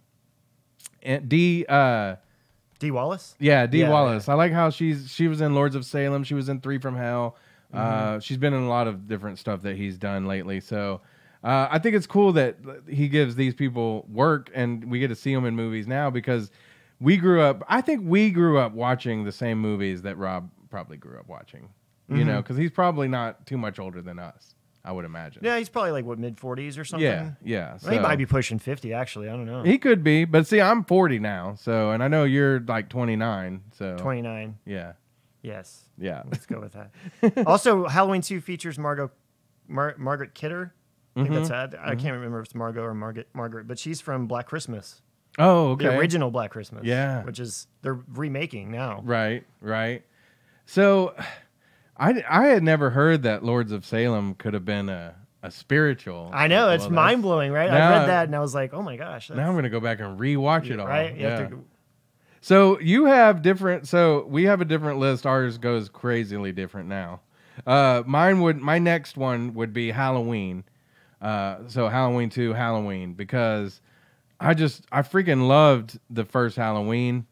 Dee
Wallace?
Yeah, Dee Wallace. Yeah. I like how she was in Lords of Salem. She was in 3 from Hell. Mm-hmm. She's been in a lot of different stuff that he's done lately. So I think it's cool that he gives these people work, and we get to see them in movies now, because I think we grew up watching the same movies that Rob probably grew up watching, because he's probably not too much older than us, I would imagine.
Yeah, he's probably like, mid-40s or something?
Yeah.
So. He might be pushing 50, actually. I don't know.
He could be, but see, I'm 40 now, and I know you're like 29, so.
29.
Yeah.
Yes.
Yeah.
Let's go with that. Also, Halloween 2 features Margaret Kidder. I think that's I can't remember if it's Margot or Margaret, but she's from Black Christmas.
Oh, okay.
The original Black Christmas.
Yeah.
Which is, they're remaking now.
Right. So, I had never heard that Lords of Salem could have been a spiritual.
I know, it's mind-blowing, right? I read that and I was like, oh my gosh.
Now I'm going to go back and rewatch it all.
Right?
Yeah. So we have a different list. Ours goes crazily different now. My next one would be Halloween. So Halloween 2, Halloween, because I freaking loved the first Halloween.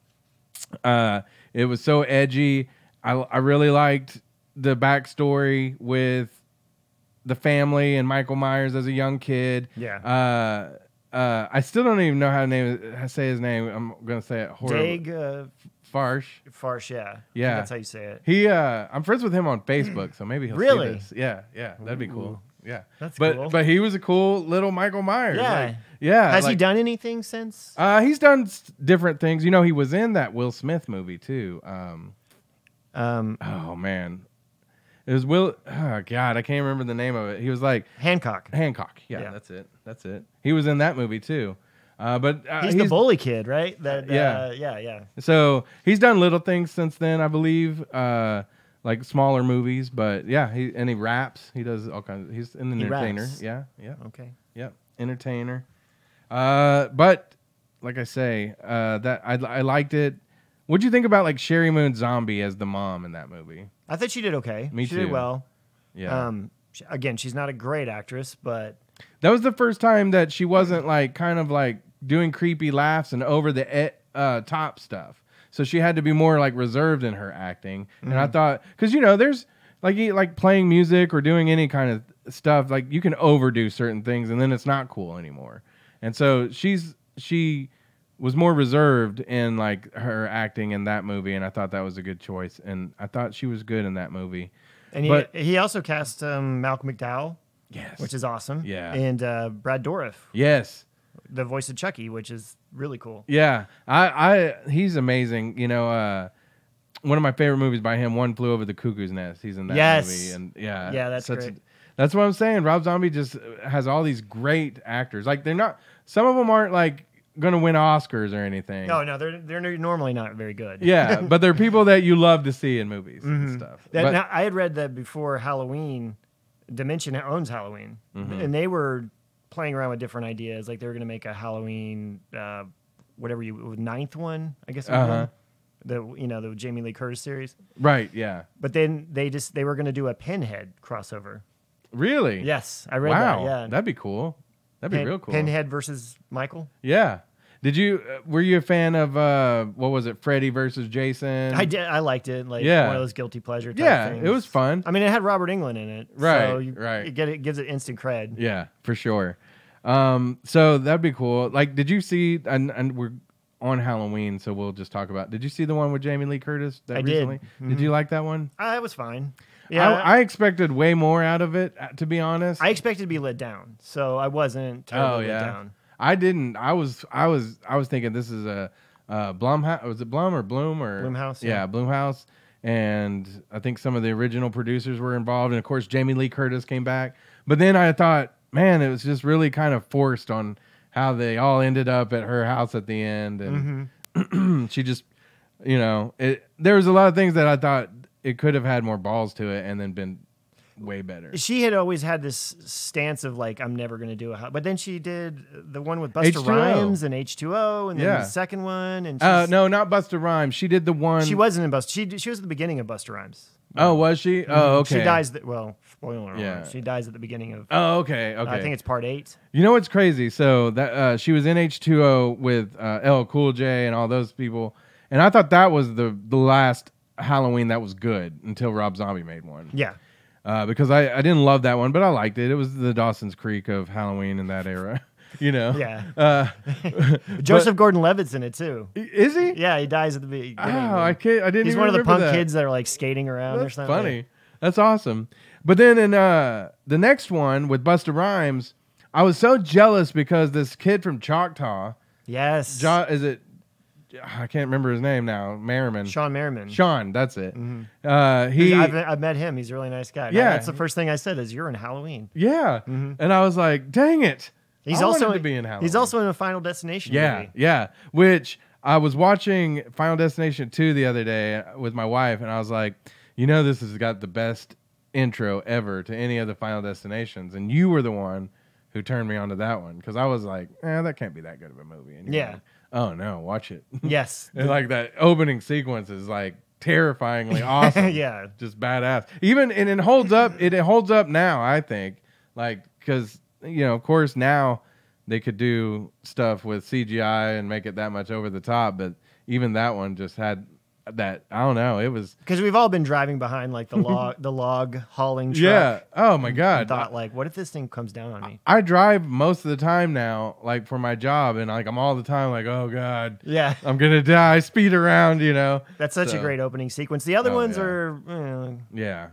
It was so edgy, I really liked the backstory with the family and Michael Myers as a young kid.
Yeah.
I still don't even know how to say his name. I'm gonna say it horribly.
Dag
Farsh.
Farsh, yeah.
Yeah.
That's how you say it.
I'm friends with him on Facebook, so maybe he'll see this. Yeah, that'd be cool. Yeah,
that's cool.
But he was a cool little Michael Myers.
Yeah,
yeah.
Has he done anything since?
He's done different things. You know, he was in that Will Smith movie too. Oh man, it was Will. Oh God, I can't remember the name of it. He was like
Hancock.
Yeah, that's it. He was in that movie too. But
he's the bully kid, right?
Yeah. So he's done little things since then, I believe, like smaller movies. But yeah, he raps. He does all kinds. He's an entertainer.
Raps.
Yeah.
Okay.
Yeah, entertainer. But like I say, that I liked it. What'd you think about like Sherry Moon Zombie as the mom in that movie?
I thought she did okay.
Me
she
too.
Did well.
Yeah.
Again, she's not a great actress, but
that was the first time that she wasn't like kind of like doing creepy laughs and over the top stuff. So she had to be more like reserved in her acting. Mm-hmm. And I thought, because you know, there's like playing music or doing any kind of stuff, like you can overdo certain things and then it's not cool anymore. And so she was more reserved in like her acting in that movie, and I thought that was a good choice. And I thought she was good in that movie.
And he also cast Malcolm McDowell.
Yes.
Which is awesome.
Yeah.
And Brad Dourif.
Yes.
The voice of Chucky, which is really cool.
Yeah. He's amazing. You know, one of my favorite movies by him, One Flew Over the Cuckoo's Nest. He's in that movie. And
yeah, that's great.
That's what I'm saying. Rob Zombie just has all these great actors. Like some of them aren't like going to win Oscars or anything.
No, they're normally not very good.
Yeah, but they're people that you love to see in movies and stuff.
Now, I had read that before Halloween, Dimension owns Halloween, and they were playing around with different ideas. Like they were going to make a Halloween, ninth one, I guess. The Jamie Lee Curtis series.
Right. Yeah.
But then they were going to do a Pinhead crossover.
Really?
Yes, I read that. Yeah,
that'd be cool. That'd be real cool.
Pinhead versus Michael.
Yeah. Were you a fan of what was it, Freddy versus Jason?
I did. I liked it. Like one of those guilty pleasure type things.
It was fun.
I mean, it had Robert Englund in it.
Right.
So
right.
It gives it instant cred.
Yeah, for sure. So that'd be cool. Like, did you see? And we're on Halloween, so we'll just talk about. Did you see the one with Jamie Lee Curtis?
I did.
Did you like that one?
It was fine. Yeah,
I expected way more out of it. To be honest,
I expected to be let down, so I wasn't terribly let down.
I didn't. I was thinking this is a Blumhouse. Was it Blum or Bloom or
Blumhouse?
Yeah, Blumhouse. And I think some of the original producers were involved, and of course Jamie Lee Curtis came back. But then I thought, man, it was just really kind of forced on how they all ended up at her house at the end, and she just, there was a lot of things that I thought it could have had more balls to it, and then been way better.
She had always had this stance of like, I'm never going to do but then she did the one with Busta
H2O.
Rhymes and H2O, and then the second one. And
no, not Busta Rhymes. She did the one.
She wasn't in Busta. She was at the beginning of Busta Rhymes.
Oh, was she? Oh, okay.
She dies. Spoiler alert. She dies at the beginning of.
Oh, okay.
I think it's part 8.
You know what's crazy? So that she was in H2O with LL Cool J and all those people, and I thought that was the last Halloween that was good until Rob Zombie made one.
Yeah.
Because I didn't love that one, but I liked it. It was the Dawson's Creek of Halloween in that era,
Yeah. Joseph Gordon-Levitt's in it too.
Is he?
Yeah, he dies at the beginning.
Oh, I didn't.
He's
even
one of the punk
that.
kids that are like skating around or something.
Funny. That's awesome. But then in the next one with Busta Rhymes, I was so jealous because this kid from Choctaw.
Yes.
Is it? I can't remember his name now. Merriman.
Sean Merriman.
Sean, that's it.
Mm-hmm. I've met him. He's a really nice guy.
Yeah.
That's the first thing I said is you're in Halloween.
Yeah. Mm-hmm. And I was like, dang it.
He's also to be in Halloween. He's also in a Final Destination movie.
Yeah. Which I was watching Final Destination 2 the other day with my wife, and I was like, this has got the best intro ever to any of the Final Destinations, and you were the one who turned me on to that one because I was like, that can't be that good of a movie. And you're like, oh no, watch it.
Yes.
And like that opening sequence is like terrifyingly awesome.
Yeah.
Just badass. And it holds up. It holds up now, I think. Like, because, of course now they could do stuff with CGI and make it that much over the top, but even that one just had that I don't know. It was
because we've all been driving behind like the log hauling truck.
Yeah. Oh my God.
And thought like, what if this thing comes down on me?
I drive most of the time now, like for my job, and like I'm all the time like, oh God,
yeah,
I'm gonna die. Speed around, you know.
That's such a great opening sequence. The other ones are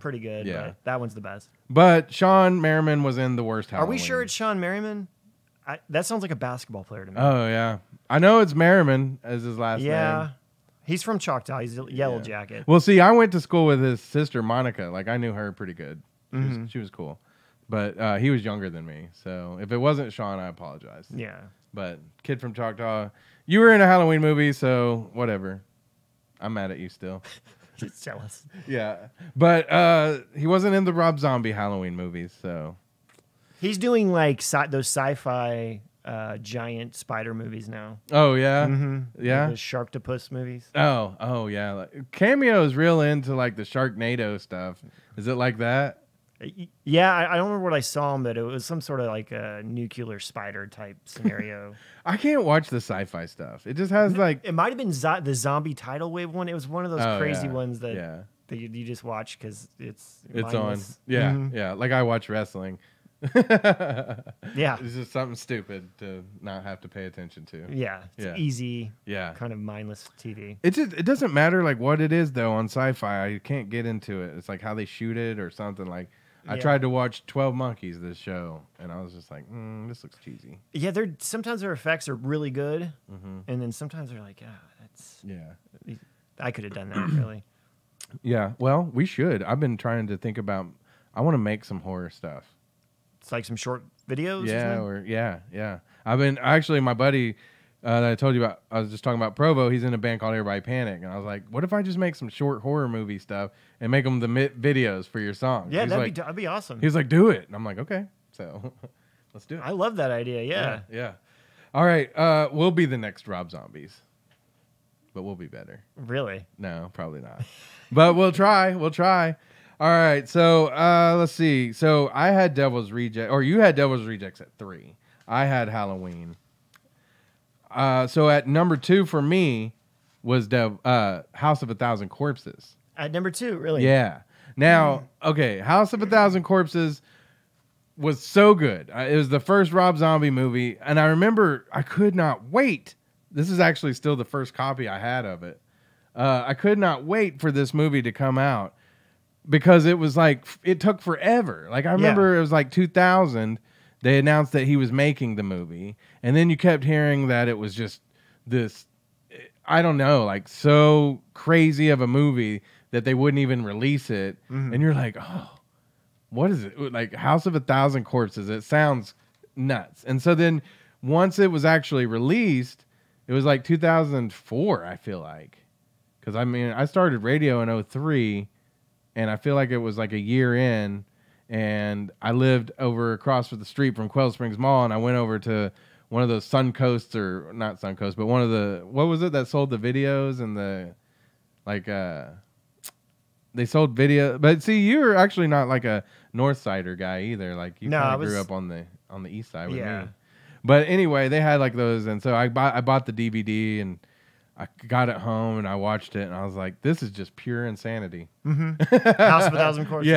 pretty good.
Yeah,
but that one's the best.
But Sean Merriman was in the worst Halloween.
Are we sure it's Sean Merriman? That sounds like a basketball player to me.
Oh yeah, I know it's Merriman as his last name.
Yeah. He's from Choctaw. He's a Yellow Jacket.
Well, see, I went to school with his sister, Monica. Like, I knew her pretty good. She was cool. But he was younger than me. So if it wasn't Sean, I apologize.
Yeah.
But kid from Choctaw, you were in a Halloween movie, so whatever. I'm mad at you still.
Just jealous.
Yeah. But he wasn't in the Rob Zombie Halloween movies, so.
He's doing, like, those sci-fi... giant spider movies now.
Oh yeah, yeah.
Like the Sharktopus movies.
Oh yeah. Like, Cameo is real into like the Sharknado stuff. Is it like that?
Yeah, I don't remember what I saw him, but it was some sort of like a nuclear spider type scenario.
I can't watch the sci-fi stuff. It just has like
it might have been the zombie tidal wave one. It was one of those crazy ones that you just watch because it's mindless.
On. Yeah, yeah. Like I watch wrestling.
Yeah,
it's just something stupid to not have to pay attention to.
Yeah, it's easy.
Yeah,
kind of mindless TV.
It doesn't matter like what it is though on sci-fi. I can't get into it. It's like how they shoot it or something. Like I tried to watch 12 Monkeys this show, and I was just like, this looks cheesy.
Yeah, sometimes their effects are really good, and then sometimes they're like, that's I could have done that really.
Yeah, well, we should. I've been trying to think about. I want to make some horror stuff.
It's like some short videos.
Yeah. I've been actually my buddy that I told you about. I was just talking about Provo. He's in a band called Everybody Panic, and I was like, "What if I just make some short horror movie stuff and make them the videos for your songs?"
Yeah, that'd be awesome.
He's like, "Do it," and I'm like, "Okay." So let's do it.
I love that idea.
Yeah. All right, we'll be the next Rob Zombies, but we'll be better.
Really?
No, probably not. But we'll try. We'll try. All right, so let's see. So I had Devil's Rejects, or you had Devil's Rejects at 3. I had Halloween. So at number 2 for me was House of a Thousand Corpses.
At number 2, really?
Yeah. Now, okay, House of a Thousand Corpses was so good. It was the first Rob Zombie movie, and I remember I could not wait. This is actually still the first copy I had of it. I could not wait for this movie to come out. Because it was like, it took forever. Like, I remember it was like 2000, they announced that he was making the movie. And then you kept hearing that it was just this, I don't know, like so crazy of a movie that they wouldn't even release it. And you're like, oh, what is it? Like House of a Thousand Corpses. It sounds nuts. And so then once it was actually released, it was like 2004, I feel like. Because I mean, I started radio in 2003. And I feel like it was like a year in, and I lived over across the street from Quail Springs Mall, and I went over to one of those Suncoasts, or not Suncoast, but one of the, what was it that sold the videos and the, like, they sold video. But see, you're actually not like a North Sider guy either. Like you kind of grew up on the East Side with me. But anyway, they had like those, and so I bought the DVD and I got it home and I watched it and I was like, this is just pure insanity.
House of a Thousand Corpses.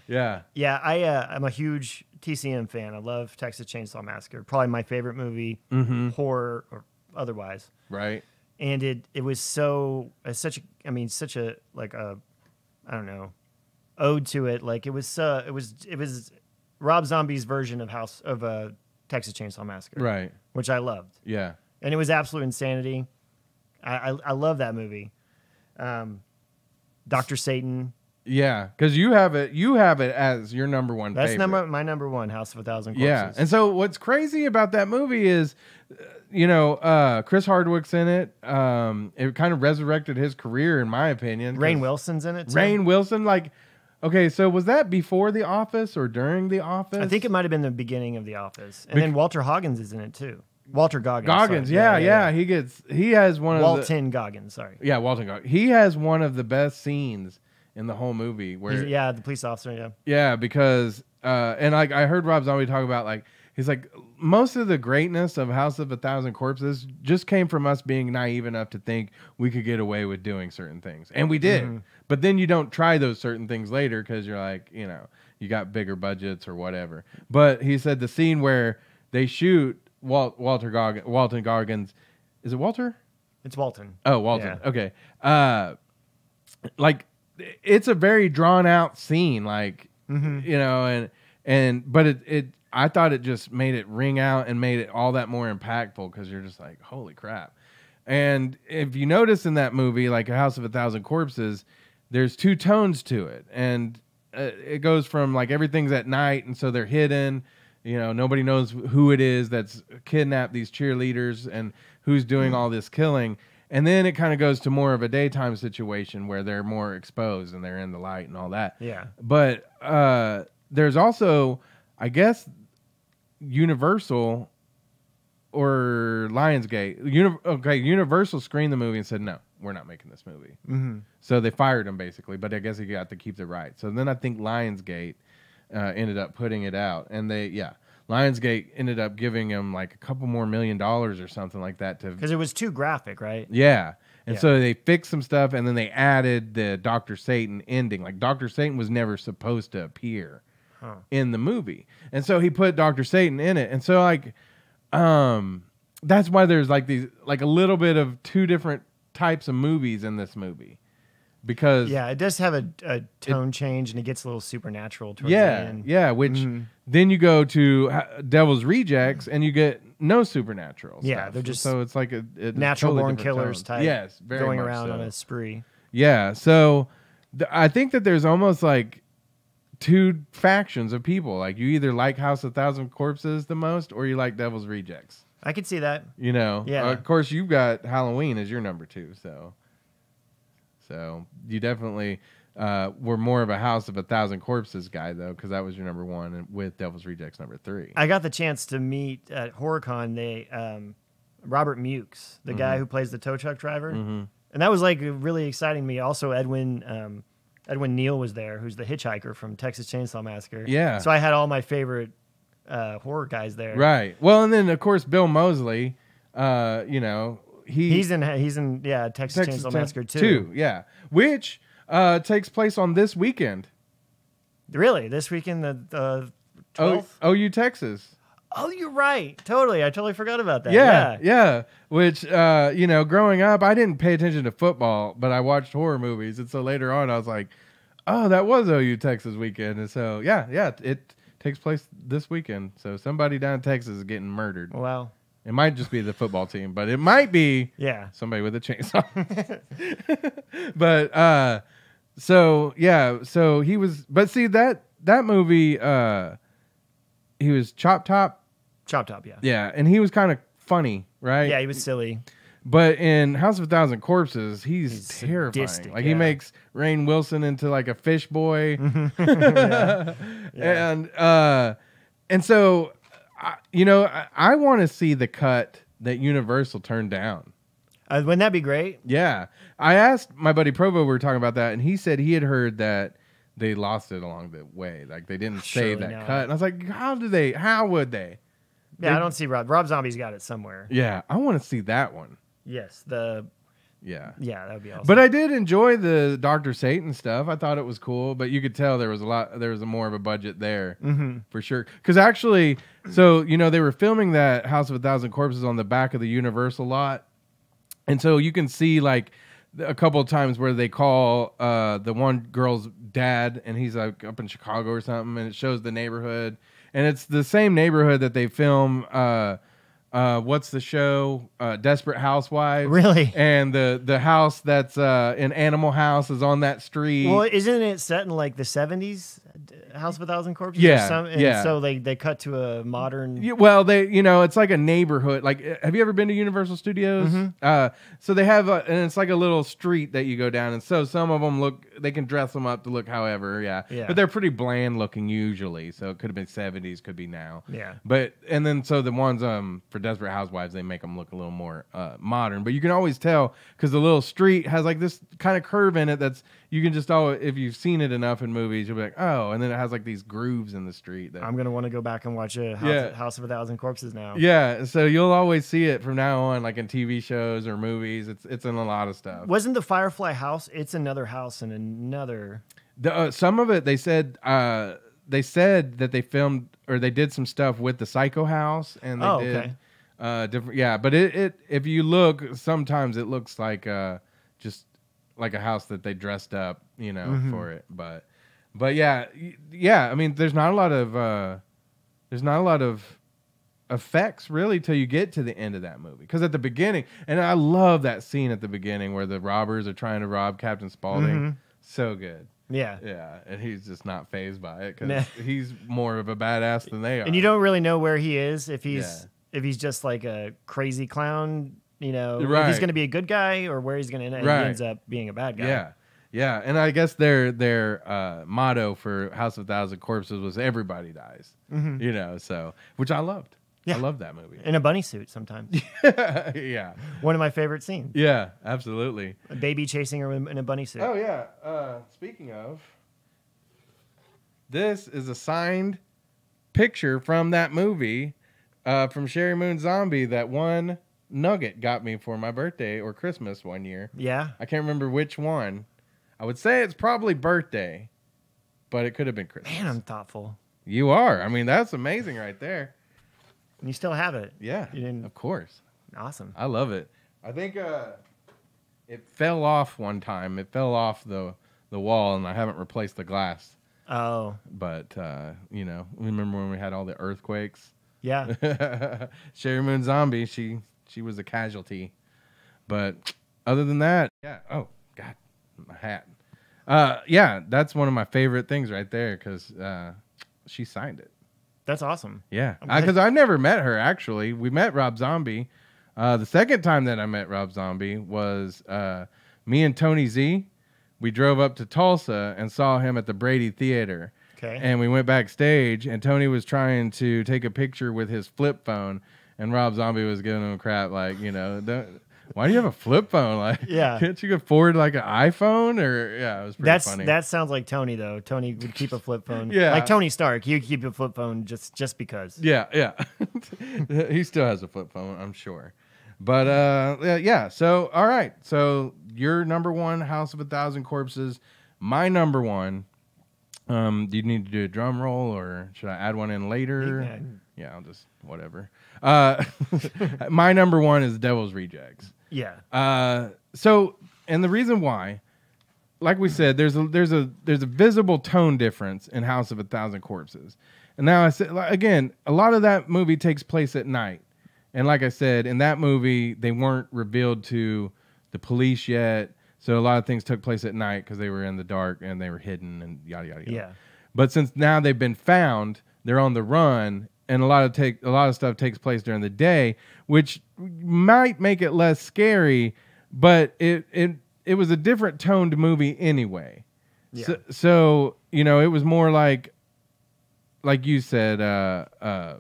Yeah.
I'm a huge TCM fan. I love Texas Chainsaw Massacre. Probably my favorite movie, horror or otherwise.
Right.
And it was such a like a, I don't know, ode to it. Like it was Rob Zombie's version of Texas Chainsaw Massacre.
Right.
Which I loved.
Yeah.
And it was absolute insanity. I love that movie. Dr. Satan.
Yeah, because you have it as your number one favorite.
That's my number one, House of a Thousand Corpses.
Yeah, and so what's crazy about that movie is, Chris Hardwick's in it. It kind of resurrected his career, in my opinion.
Rainn Wilson's in it, too.
Rainn Wilson, like, okay, so was that before The Office or during The Office?
I think it might have been the beginning of The Office. And then Walter Goggins is in it, too. Walter Goggins.
Goggins, yeah. He has one of
Walton Goggins, sorry.
Yeah, Walton Goggins. He has one of the best scenes in the whole movie where
the police officer,
yeah, because and like I heard Rob Zombie talk about like he's like, most of the greatness of House of a Thousand Corpses just came from us being naive enough to think we could get away with doing certain things. And we did. But then you don't try those certain things later because you're like, you know, you got bigger budgets or whatever. But he said the scene where they shoot Walton Goggins. Is it Walter?
It's Walton.
Oh, Walton. Yeah. Okay. Like, it's a very drawn out scene. Like, you know, but it I thought it just made it ring out and made it all that more impactful because you're just like, holy crap. And if you notice in that movie, like A House of a Thousand Corpses, there's two tones to it. And it goes from like everything's at night and so they're hidden. You know, nobody knows who it is that's kidnapped these cheerleaders and who's doing all this killing. And then it kind of goes to more of a daytime situation where they're more exposed and they're in the light and all that.
Yeah.
But there's also, I guess, Universal or Lionsgate. Universal screened the movie and said, no, we're not making this movie. So they fired him basically, but I guess he got to keep the rights. So then I think Lionsgate ended up putting it out. And Lionsgate ended up giving him like a couple more $1 million or something like that.
Because it was too graphic, right?
Yeah. And so they fixed some stuff and then they added the Dr. Satan ending. Like Dr. Satan was never supposed to appear in the movie. And so he put Dr. Satan in it. And so like, that's why there's like these, like a little bit of two different types of movies in this movie. Because
it does have a tone change and it gets a little supernatural towards the end.
Yeah, which then you go to Devil's Rejects and you get no supernatural stuff.
They're just
so it's like a
natural
totally
born
tone.
killers type.
Yes, very
going
much
around
so.
on a spree.
Yeah, so I think that there's almost like two factions of people. Like you either like House of Thousand Corpses the most or you like Devil's Rejects.
I could see that.
You know,
yeah.
Of course, you've got Halloween as your number 2, so you definitely were more of a House of a Thousand Corpses guy, though, because that was your number 1, and with Devil's Rejects number 3.
I got the chance to meet at HorrorCon Robert Mukes, the guy who plays the tow truck driver, and that was like really exciting to me. Also, Edwin Neal was there, who's the hitchhiker from Texas Chainsaw Massacre.
Yeah.
So I had all my favorite horror guys there.
Right. Well, and then of course Bill Moseley, you know.
He's in Texas Chainsaw Massacre 2.
Yeah, which takes place on this weekend.
Really, this weekend, the 12th?
OU Texas.
Oh, you're right. Totally, I totally forgot about that.
Yeah. Which you know, growing up, I didn't pay attention to football, but I watched horror movies, and so later on, I was like, oh, that was OU Texas weekend, and so it takes place this weekend. So somebody down in Texas is getting murdered.
Wow.
It might just be the football team, but it might be somebody with a chainsaw. But so he was. But see that movie, he was Chop Top.
Chop Top, yeah.
Yeah, and he was kind of funny, right?
Yeah, he was silly.
But in House of a Thousand Corpses, he's terrifying.
Sadistic,
like he makes Rainn Wilson into like a fish boy, and so. You know, I want to see the cut that Universal turned down.
Wouldn't that be great?
Yeah. I asked my buddy Provo, we were talking about that, and he said he had heard that they lost it along the way. Like, they didn't save that cut. And I was like, how would they?
Yeah, I don't see Rob. Rob Zombie's got it somewhere.
Yeah, I want to see that one.
Yes, Yeah, that would be awesome.
But I did enjoy the Dr. Satan stuff. I thought it was cool, but you could tell there was more of a budget there for sure. Because actually, so, you know, they were filming that House of a Thousand Corpses on the back of the Universal lot. And so you can see like a couple of times where they call the one girl's dad and he's like up in Chicago or something. And it shows the neighborhood. And it's the same neighborhood that they film what's the show? Desperate Housewives.
Really?
And the house that's in Animal House is on that street.
Well, isn't it set in like the 70s? House of a Thousand Corpses?
Yeah.
So they cut to a modern...
Yeah, well, it's like a neighborhood. Like, have you ever been to Universal Studios? So they have, and it's like a little street that you go down. And so some of them they can dress them up to look however, but they're pretty bland looking usually. So it could have been 70s, could be now.
Yeah.
And then so the ones for Desperate Housewives, they make them look a little more modern. But you can always tell because the little street has like this kind of curve in it that's, you can just if you've seen it enough in movies, you'll be like, oh, and then it has like these grooves in the street.
I'm going to want to go back and watch House of a Thousand Corpses now.
Yeah, so you'll always see it from now on, like in TV shows or movies. It's in a lot of stuff.
Wasn't the Firefly house? It's another house in another.
Some of it they said that they filmed or they did some stuff with the Psycho house, and they did different. Yeah, but it if you look, sometimes it looks like just like a house that they dressed up, for it. But yeah. I mean, there's not a lot of effects really till you get to the end of that movie. Because at the beginning, and I love that scene at the beginning where the robbers are trying to rob Captain Spaulding. So good.
Yeah.
Yeah, and he's just not fazed by it because he's more of a badass than they are.
And you don't really know where he is, if he's just like a crazy clown. If he's going to be a good guy or where he's going to end up. He ends up being a bad guy. Yeah. And I guess their motto for House of a Thousand Corpses was everybody dies. So which I loved. Yeah. I love that movie. In a bunny suit sometimes.
Yeah.
One of my favorite scenes.
Yeah, absolutely.
A baby chasing her in a bunny suit.
Oh yeah. Speaking of, this is a signed picture from that movie from Sherry Moon Zombie that one Nugget got me for my birthday or Christmas one year.
Yeah.
I can't remember which one. I would say it's probably birthday, but it could have been Christmas.
Man, I'm thoughtful.
You are. I mean, that's amazing right there.
And you still have it.
Yeah.
You didn't...
Of course.
Awesome.
I love it. I think it fell off one time. It fell off the wall, and I haven't replaced the glass.
Oh.
But, remember when we had all the earthquakes?
Yeah.
Sherry Moon Zombie, she was a casualty. But other than that, yeah. Oh, God, my hat. Yeah, that's one of my favorite things right there because she signed it.
That's awesome.
Yeah, because I never met her, actually. We met Rob Zombie. The second time that I met Rob Zombie was me and Tony Z. We drove up to Tulsa and saw him at the Brady Theater.
Okay.
And we went backstage, and Tony was trying to take a picture with his flip phone, and Rob Zombie was giving him crap like, why do you have a flip phone? Like,
yeah,
can't you afford like an iPhone? Or it was pretty funny.
That sounds like Tony though. Tony would keep a flip phone.
Yeah,
like Tony Stark, he'd keep a flip phone just because.
Yeah. He still has a flip phone, I'm sure. But yeah. So all right. So your number one, House of a Thousand Corpses. My number one. Do you need to do a drum roll, or should I add one in later? Yeah, I'll just whatever. My number one is Devil's Rejects.
Yeah.
So, and the reason why, like we said, there's a visible tone difference in House of a Thousand Corpses. And now I said again, a lot of that movie takes place at night. And like I said, in that movie, they weren't revealed to the police yet. So a lot of things took place at night because they were in the dark and they were hidden and yada yada yada.
Yeah.
But since now they've been found, they're on the run, and a lot of stuff takes place during the day, which might make it less scary. But it was a different toned movie anyway. Yeah. So it was more like you said, the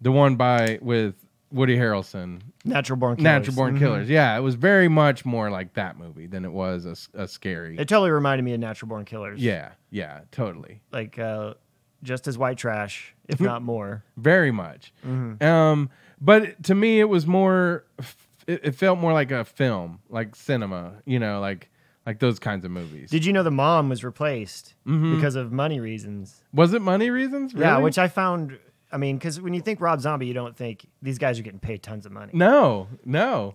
one with Woody Harrelson.
Natural Born
Killers. Yeah, it was very much more like that movie than it was a scary.
It totally reminded me of Natural Born Killers.
Yeah, totally.
Like just as white trash, if not more.
Very much. But to me, it was more. It felt more like a film, like cinema. Like those kinds of movies.
Did you know the mom was replaced because of money reasons?
Was it money reasons? Really?
Yeah, which I found. I mean, because when you think Rob Zombie, you don't think these guys are getting paid tons of money.
No.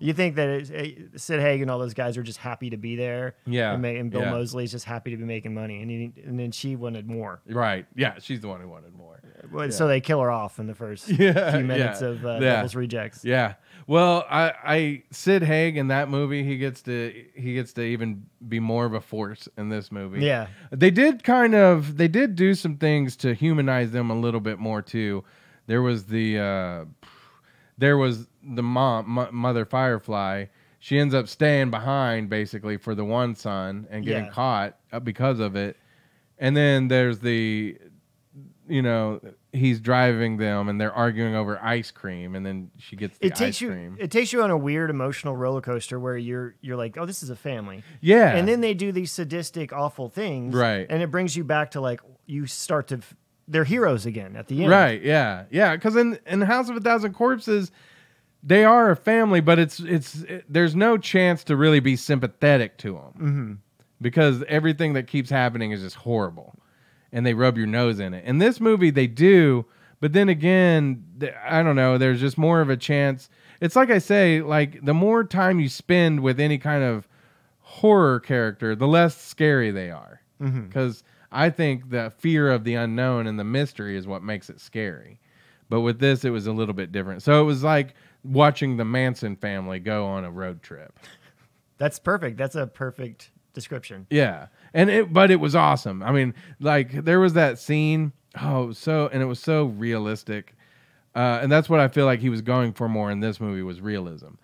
You think that Sid Haig and all those guys are just happy to be there.
Yeah.
And Bill Moseley's just happy to be making money. And then she wanted more.
Right. Yeah, she's the one who wanted more.
So they kill her off in the first few minutes of Devil's Rejects.
Yeah. Well, I Sid Haig in that movie, he gets to even be more of a force in this movie.
Yeah.
They did do some things to humanize them a little bit more too. There was the Mother Firefly. She ends up staying behind basically for the one son and getting caught because of it. And then there's he's driving them and they're arguing over ice cream, and then she gets the ice cream.
It takes you on a weird emotional roller coaster where you're like, oh, this is a family.
Yeah.
And then they do these sadistic, awful things.
Right.
And it brings you back to like, you start to they're heroes again at the end.
Right? Yeah, yeah. Because in House of a Thousand Corpses, they are a family, but there's no chance to really be sympathetic to them because everything that keeps happening is just horrible, and they rub your nose in it. In this movie, they do, but then again, I don't know. There's just more of a chance. It's like I say, like the more time you spend with any kind of horror character, the less scary they are. Because I think the fear of the unknown and the mystery is what makes it scary. But with this, it was a little bit different. So it was like watching the Manson family go on a road trip.
That's perfect. That's a perfect description.
Yeah. But it was awesome. I mean, like there was that scene. And it was so realistic. And that's what I feel like he was going for more in this movie was realism.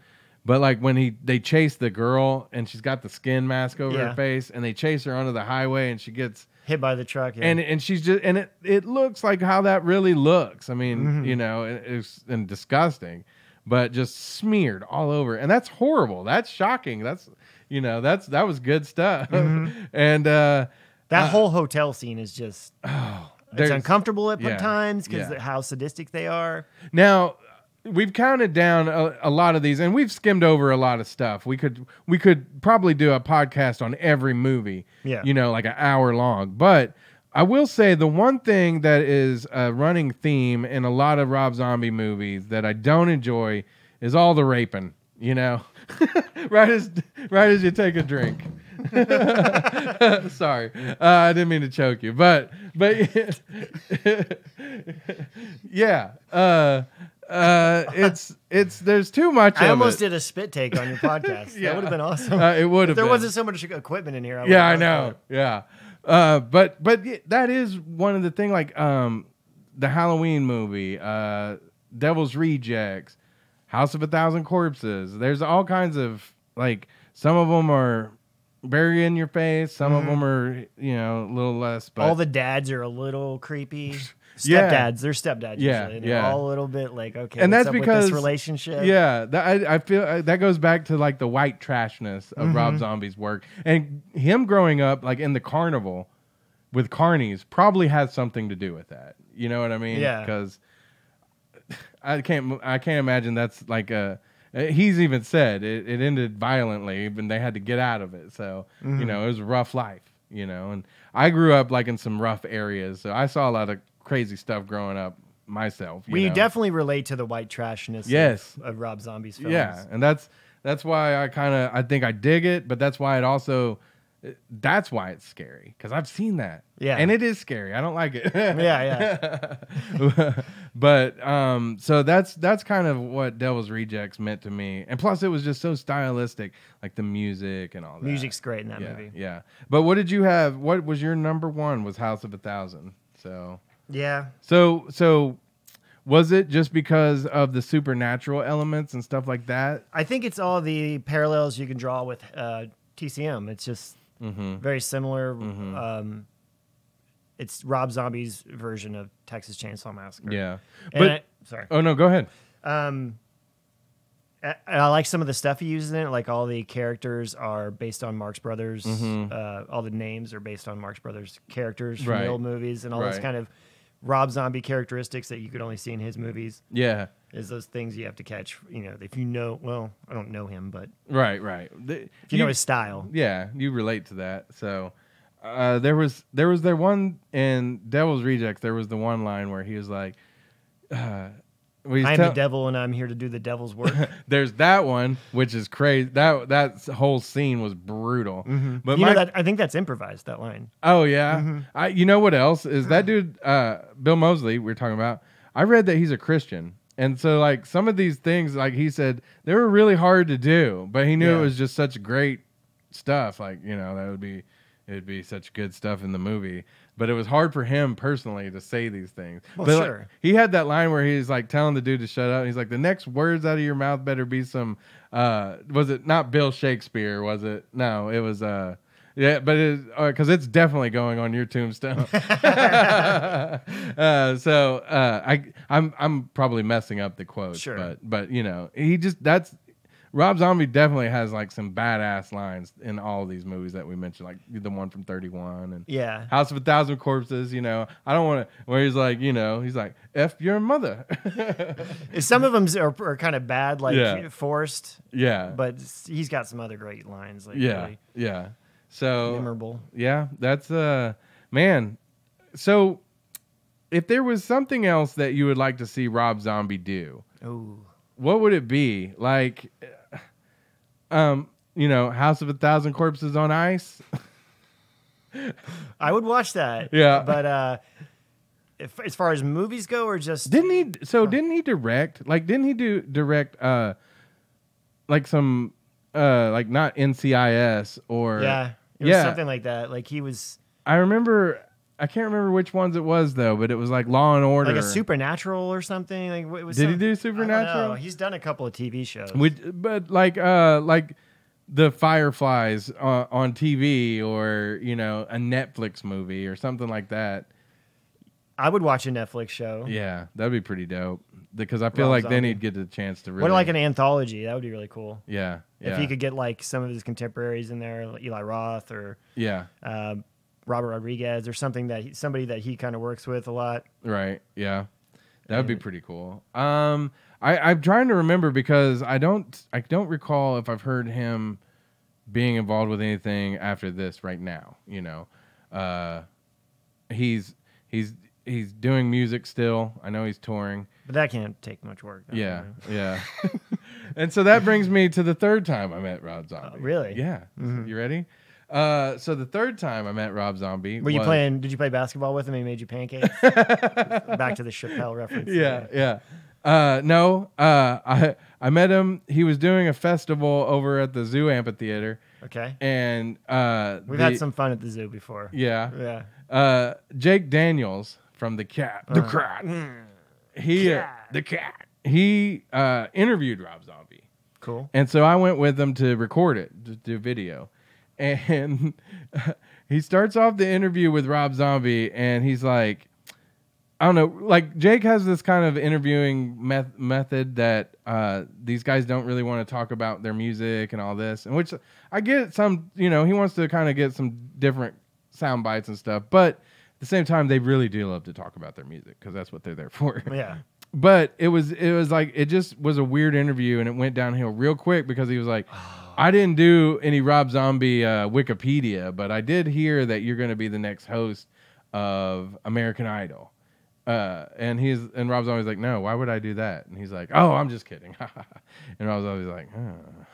But like when they chase the girl and she's got the skin mask over her face and they chase her onto the highway and she gets
hit by the truck. Yeah.
And she's just, and it looks like how that really looks. I mean, you know, it's and disgusting, but just smeared all over. And that's horrible. That's shocking. That's, you know, that was good stuff. And that
whole hotel scene is just, it's uncomfortable at times because how sadistic they are.
Now, we've counted down a lot of these, and we've skimmed over a lot of stuff. We could probably do a podcast on every movie, you know, like an hour long. But I will say the one thing that is a running theme in a lot of Rob Zombie movies that I don't enjoy is all the raping. You know, right as you take a drink. Sorry, I didn't mean to choke you, but yeah. It's there's too much.
I almost did a spit take on your podcast. That would have been awesome.
It would have.
There wasn't so much equipment in here.
I know. Yeah. But that is one of the thing. Like the Halloween movie, Devil's Rejects, House of a Thousand Corpses. There's all kinds of like some of them are very in your face. Some of them are a little less. But
all the dads are a little creepy. Stepdads, they're stepdads usually. And they're all a little bit like, okay,
and that's because
with this relationship.
Yeah, I feel that goes back to like the white trashness of Rob Zombie's work, and him growing up like in the carnival with carnies probably has something to do with that. You know what I mean?
Yeah.
Because I can't imagine that's like a. He's even said it ended violently, and they had to get out of it. So you know it was a rough life. You know, and I grew up like in some rough areas, so I saw a lot of crazy stuff growing up myself.
You definitely relate to the white trashness of Rob Zombie's films.
Yeah, and that's why I think I dig it, but that's why that's why it's scary, because I've seen that. Yeah. And it is scary. I don't like it.
Yeah.
But so that's kind of what Devil's Rejects meant to me. And plus it was just so stylistic, like the music and all that.
Music's great in that movie.
Yeah. But what did you have? What was your number one? Was House of a Thousand. So
yeah.
So was it just because of the supernatural elements and stuff like that?
I think it's all the parallels you can draw with TCM. It's just very similar. It's Rob Zombie's version of Texas Chainsaw Massacre.
Yeah.
Sorry.
Oh, no, go ahead.
I like some of the stuff he uses in it. Like all the characters are based on Marx Brothers. All the names are based on Marx Brothers characters from the old movies, and all those kind of Rob Zombie characteristics that you could only see in his movies.
Yeah.
Is those things you have to catch, if you know, well, I don't know him, but.
Right.
If you know his style.
Yeah, you relate to that. So there was their one in Devil's Rejects, there was the one line where he was like,
I am the devil and I'm here to do the devil's work.
There's that one, which is crazy. That whole scene was brutal.
But I think that's improvised, that line.
Oh yeah. You know what else is that dude? Bill Moseley. We were talking about. I read that he's a Christian, and so like some of these things, like he said, they were really hard to do, but he knew it was just such great stuff. Like it'd be such good stuff in the movie. But it was hard for him personally to say these things.
Well,
but
sure.
Like, he had that line where he's like telling the dude to shut up. He's like, the next words out of your mouth better be some, was it not Bill Shakespeare? Was it? No, it was, yeah, but because it's definitely going on your tombstone. I'm probably messing up the quote.
Sure.
But he just, Rob Zombie definitely has like some badass lines in all of these movies that we mentioned, like the one from 31 and House of a Thousand Corpses. You know, I don't want to. Where he's like, you know, he's like, "F your mother."
Some of them are kind of bad, like forced.
Yeah,
but he's got some other great lines. Like
really so
memorable.
Yeah, that's man. So, if there was something else that you would like to see Rob Zombie do, what would it be? Like, you know, House of a Thousand Corpses on Ice.
I would watch that.
Yeah,
but as far as movies go, or just
didn't he direct? Like, didn't he direct like some like not NCIS or
it was something like that. Like he was.
I remember. I can't remember which ones it was though, but it was like Law and Order,
like a Supernatural or something. Like it was.
Did he do Supernatural?
I don't know. He's done a couple of TV shows.
But like the Fireflies on TV, or you know, a Netflix movie or something like that.
I would watch a Netflix show.
Yeah, that'd be pretty dope because I feel like then he'd get the chance to really.
What like an anthology? That would be really cool.
Yeah.
If he could get like some of his contemporaries in there, like Eli Roth or Robert Rodriguez or something somebody that he kind of works with a lot.
Right. Yeah. That would be pretty cool. I'm trying to remember because I don't recall if I've heard him being involved with anything after this right now. You know, he's doing music still. I know he's touring,
but that can't take much work.
Yeah. And so that brings me to the third time I met Rob Zombie.
Really?
Yeah. Mm-hmm. You ready? So the third time I met Rob Zombie,
did you play basketball with him and he made you pancakes? Back to the Chappelle reference.
Yeah. No, I met him. He was doing a festival over at the Zoo Amphitheater.
Okay.
And
we've had some fun at the zoo before.
Yeah. Jake Daniels from The Cat. The Cat. He interviewed Rob Zombie.
Cool.
And so I went with him to record it, to do video. And he starts off the interview with Rob Zombie, and he's like, I don't know, like Jake has this kind of interviewing method that these guys don't really want to talk about their music and all this, and which I get some, you know, he wants to kind of get some different sound bites and stuff, but at the same time, they really do love to talk about their music because that's what they're there for.
Yeah.
But it was like, it just was a weird interview, and it went downhill real quick because he was like, I didn't do any Rob Zombie Wikipedia, but I did hear that you're going to be the next host of American Idol. And Rob Zombie's like, no, why would I do that? And he's like, oh, I'm just kidding. And Rob Zombie's like,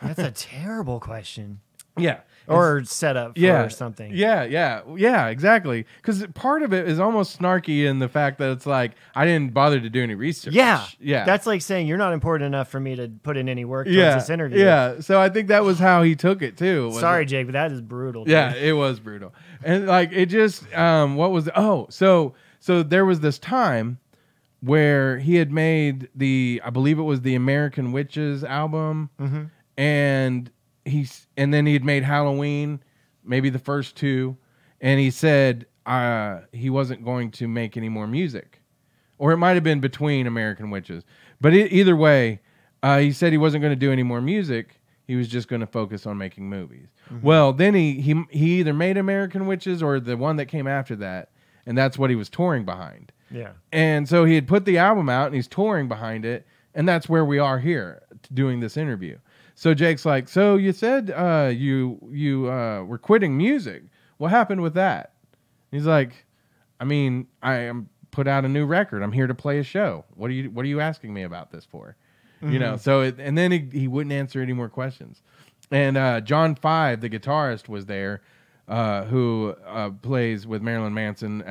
that's a terrible question.
Yeah.
Or setup for something.
Yeah, exactly. Because part of it is almost snarky in the fact that it's like, I didn't bother to do any research.
Yeah. That's like saying you're not important enough for me to put in any work towards this interview.
Yeah. So I think that was how he took it too.
Sorry, Jake, but that is brutal.
Yeah, it was brutal. And like, it just, so there was this time where he had made I believe it was the American Witches album.
Mm-hmm.
And then he had made Halloween, maybe the first two, and he said he wasn't going to make any more music, or it might have been between American Witches. But either way, he said he wasn't going to do any more music. He was just going to focus on making movies. Mm-hmm. Well, then he either made American Witches or the one that came after that, and that's what he was touring behind.
Yeah.
And so he had put the album out, and he's touring behind it, and that's where we are here doing this interview. So Jake's like, so you said you were quitting music. What happened with that? He's like, I mean, I am put out a new record. I'm here to play a show. What are you asking me about this for? Mm-hmm. You know. So and then he wouldn't answer any more questions. And John Five, the guitarist, was there, who plays with Marilyn Manson.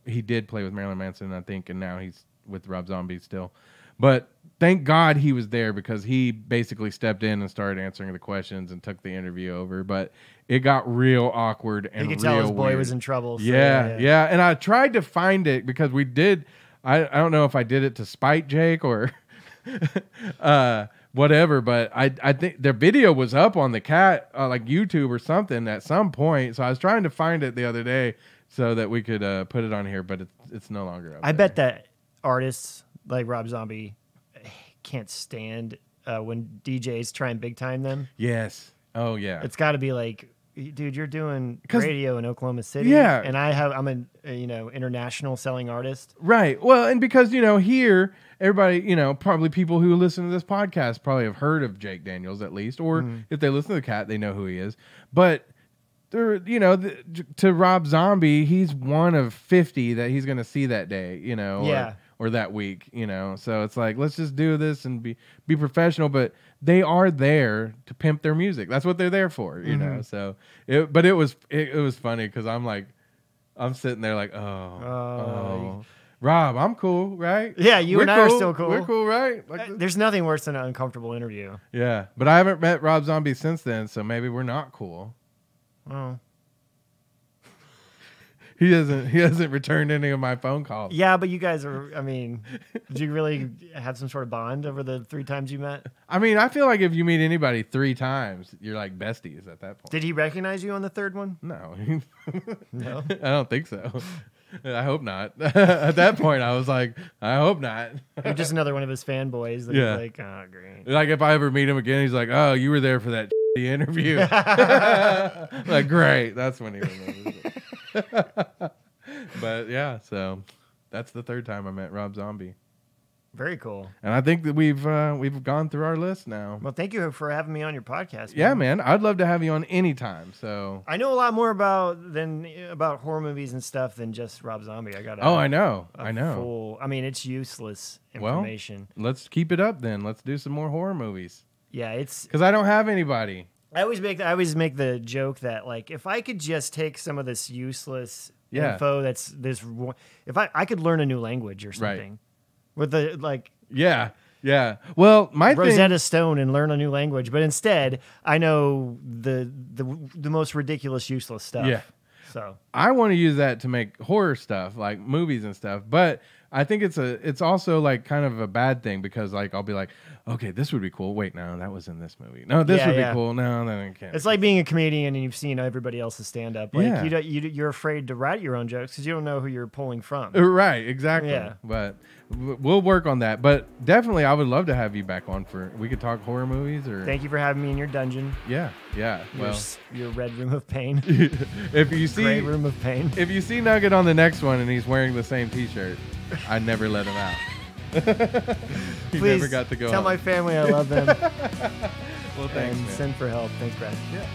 He did play with Marilyn Manson, I think, and now he's with Rob Zombie still. But thank God he was there because he basically stepped in and started answering the questions and took the interview over. But it got real awkward and
you could
real
tell his boy
weird.
Was in trouble. So
yeah. And I tried to find it because we did. I don't know if I did it to spite Jake or whatever. But I think their video was up on the Cat like YouTube or something at some point. So I was trying to find it the other day so that we could put it on here. But it's no longer up.
I bet that artists like Rob Zombie can't stand when DJs try and big time them.
Yes. Oh yeah.
It's got to be like, dude, you're doing radio in Oklahoma City.
Yeah.
And I'm an international selling artist.
Right. Well, and because here everybody, probably people who listen to this podcast probably have heard of Jake Daniels at least, or if they listen to the Cat, they know who he is. But there, to Rob Zombie, he's one of 50 that he's going to see that day, or that week, So it's like, let's just do this and be professional, but they are there to pimp their music. That's what they're there for, So it was funny because I'm sitting there like, oh. Rob, I'm cool, right?
Yeah, you and I are still cool.
We're cool, right?
There's nothing worse than an uncomfortable interview.
Yeah, but I haven't met Rob Zombie since then, so maybe we're not cool.
Oh.
He hasn't returned any of my phone calls.
Yeah, but you guys are, did you really have some sort of bond over the 3 times you met?
I feel like if you meet anybody 3 times, you're like besties at that point.
Did he recognize you on the 3rd one?
No.
No?
I don't think so. I hope not. At that point, I was like, I hope not.
You're just another one of his fanboys that he's like, oh, great.
Like, if I ever meet him again, he's like, oh, you were there for that interview. Like, great. That's when he remembers it. But, yeah, so that's the 3rd time I met Rob Zombie.
Very cool.
And I think that we've gone through our list now.
Well, thank you for having me on your podcast. Man.
Yeah, man. I'd love to have you on anytime. So
I know a lot more about horror movies and stuff than just Rob Zombie.
I know.
It's useless information.
Well, let's keep it up then. Let's do some more horror movies.
Yeah, it's
because I don't have anybody.
I always make the joke that like if I could just take some of this useless info if I could learn a new language or something. Right. With the
yeah. Well, my
Rosetta Stone and learn a new language, but instead I know the most ridiculous, useless stuff.
Yeah.
So
I want to use that to make horror stuff, like movies and stuff. But I think it's also like kind of a bad thing because like I'll be like, okay, this would be cool. Wait, no, that was in this movie. No, this would be cool. No, then I can't.
It's like being a comedian and you've seen everybody else's stand up. Like you're afraid to write your own jokes because you don't know who you're pulling from.
Right, exactly. Yeah. But we'll work on that. But definitely, I would love to have you back on we could talk horror movies or.
Thank you for having me in your dungeon.
Yeah.
Your red room of pain.
If you see
Gray room of pain.
If you see Nugget on the next one and he's wearing the same T-shirt, I'd never let him out. He
Please
never got to go
tell
home.
my family I love them.
Well, thanks, man.
Send for help. Thanks, Brad.
Yeah.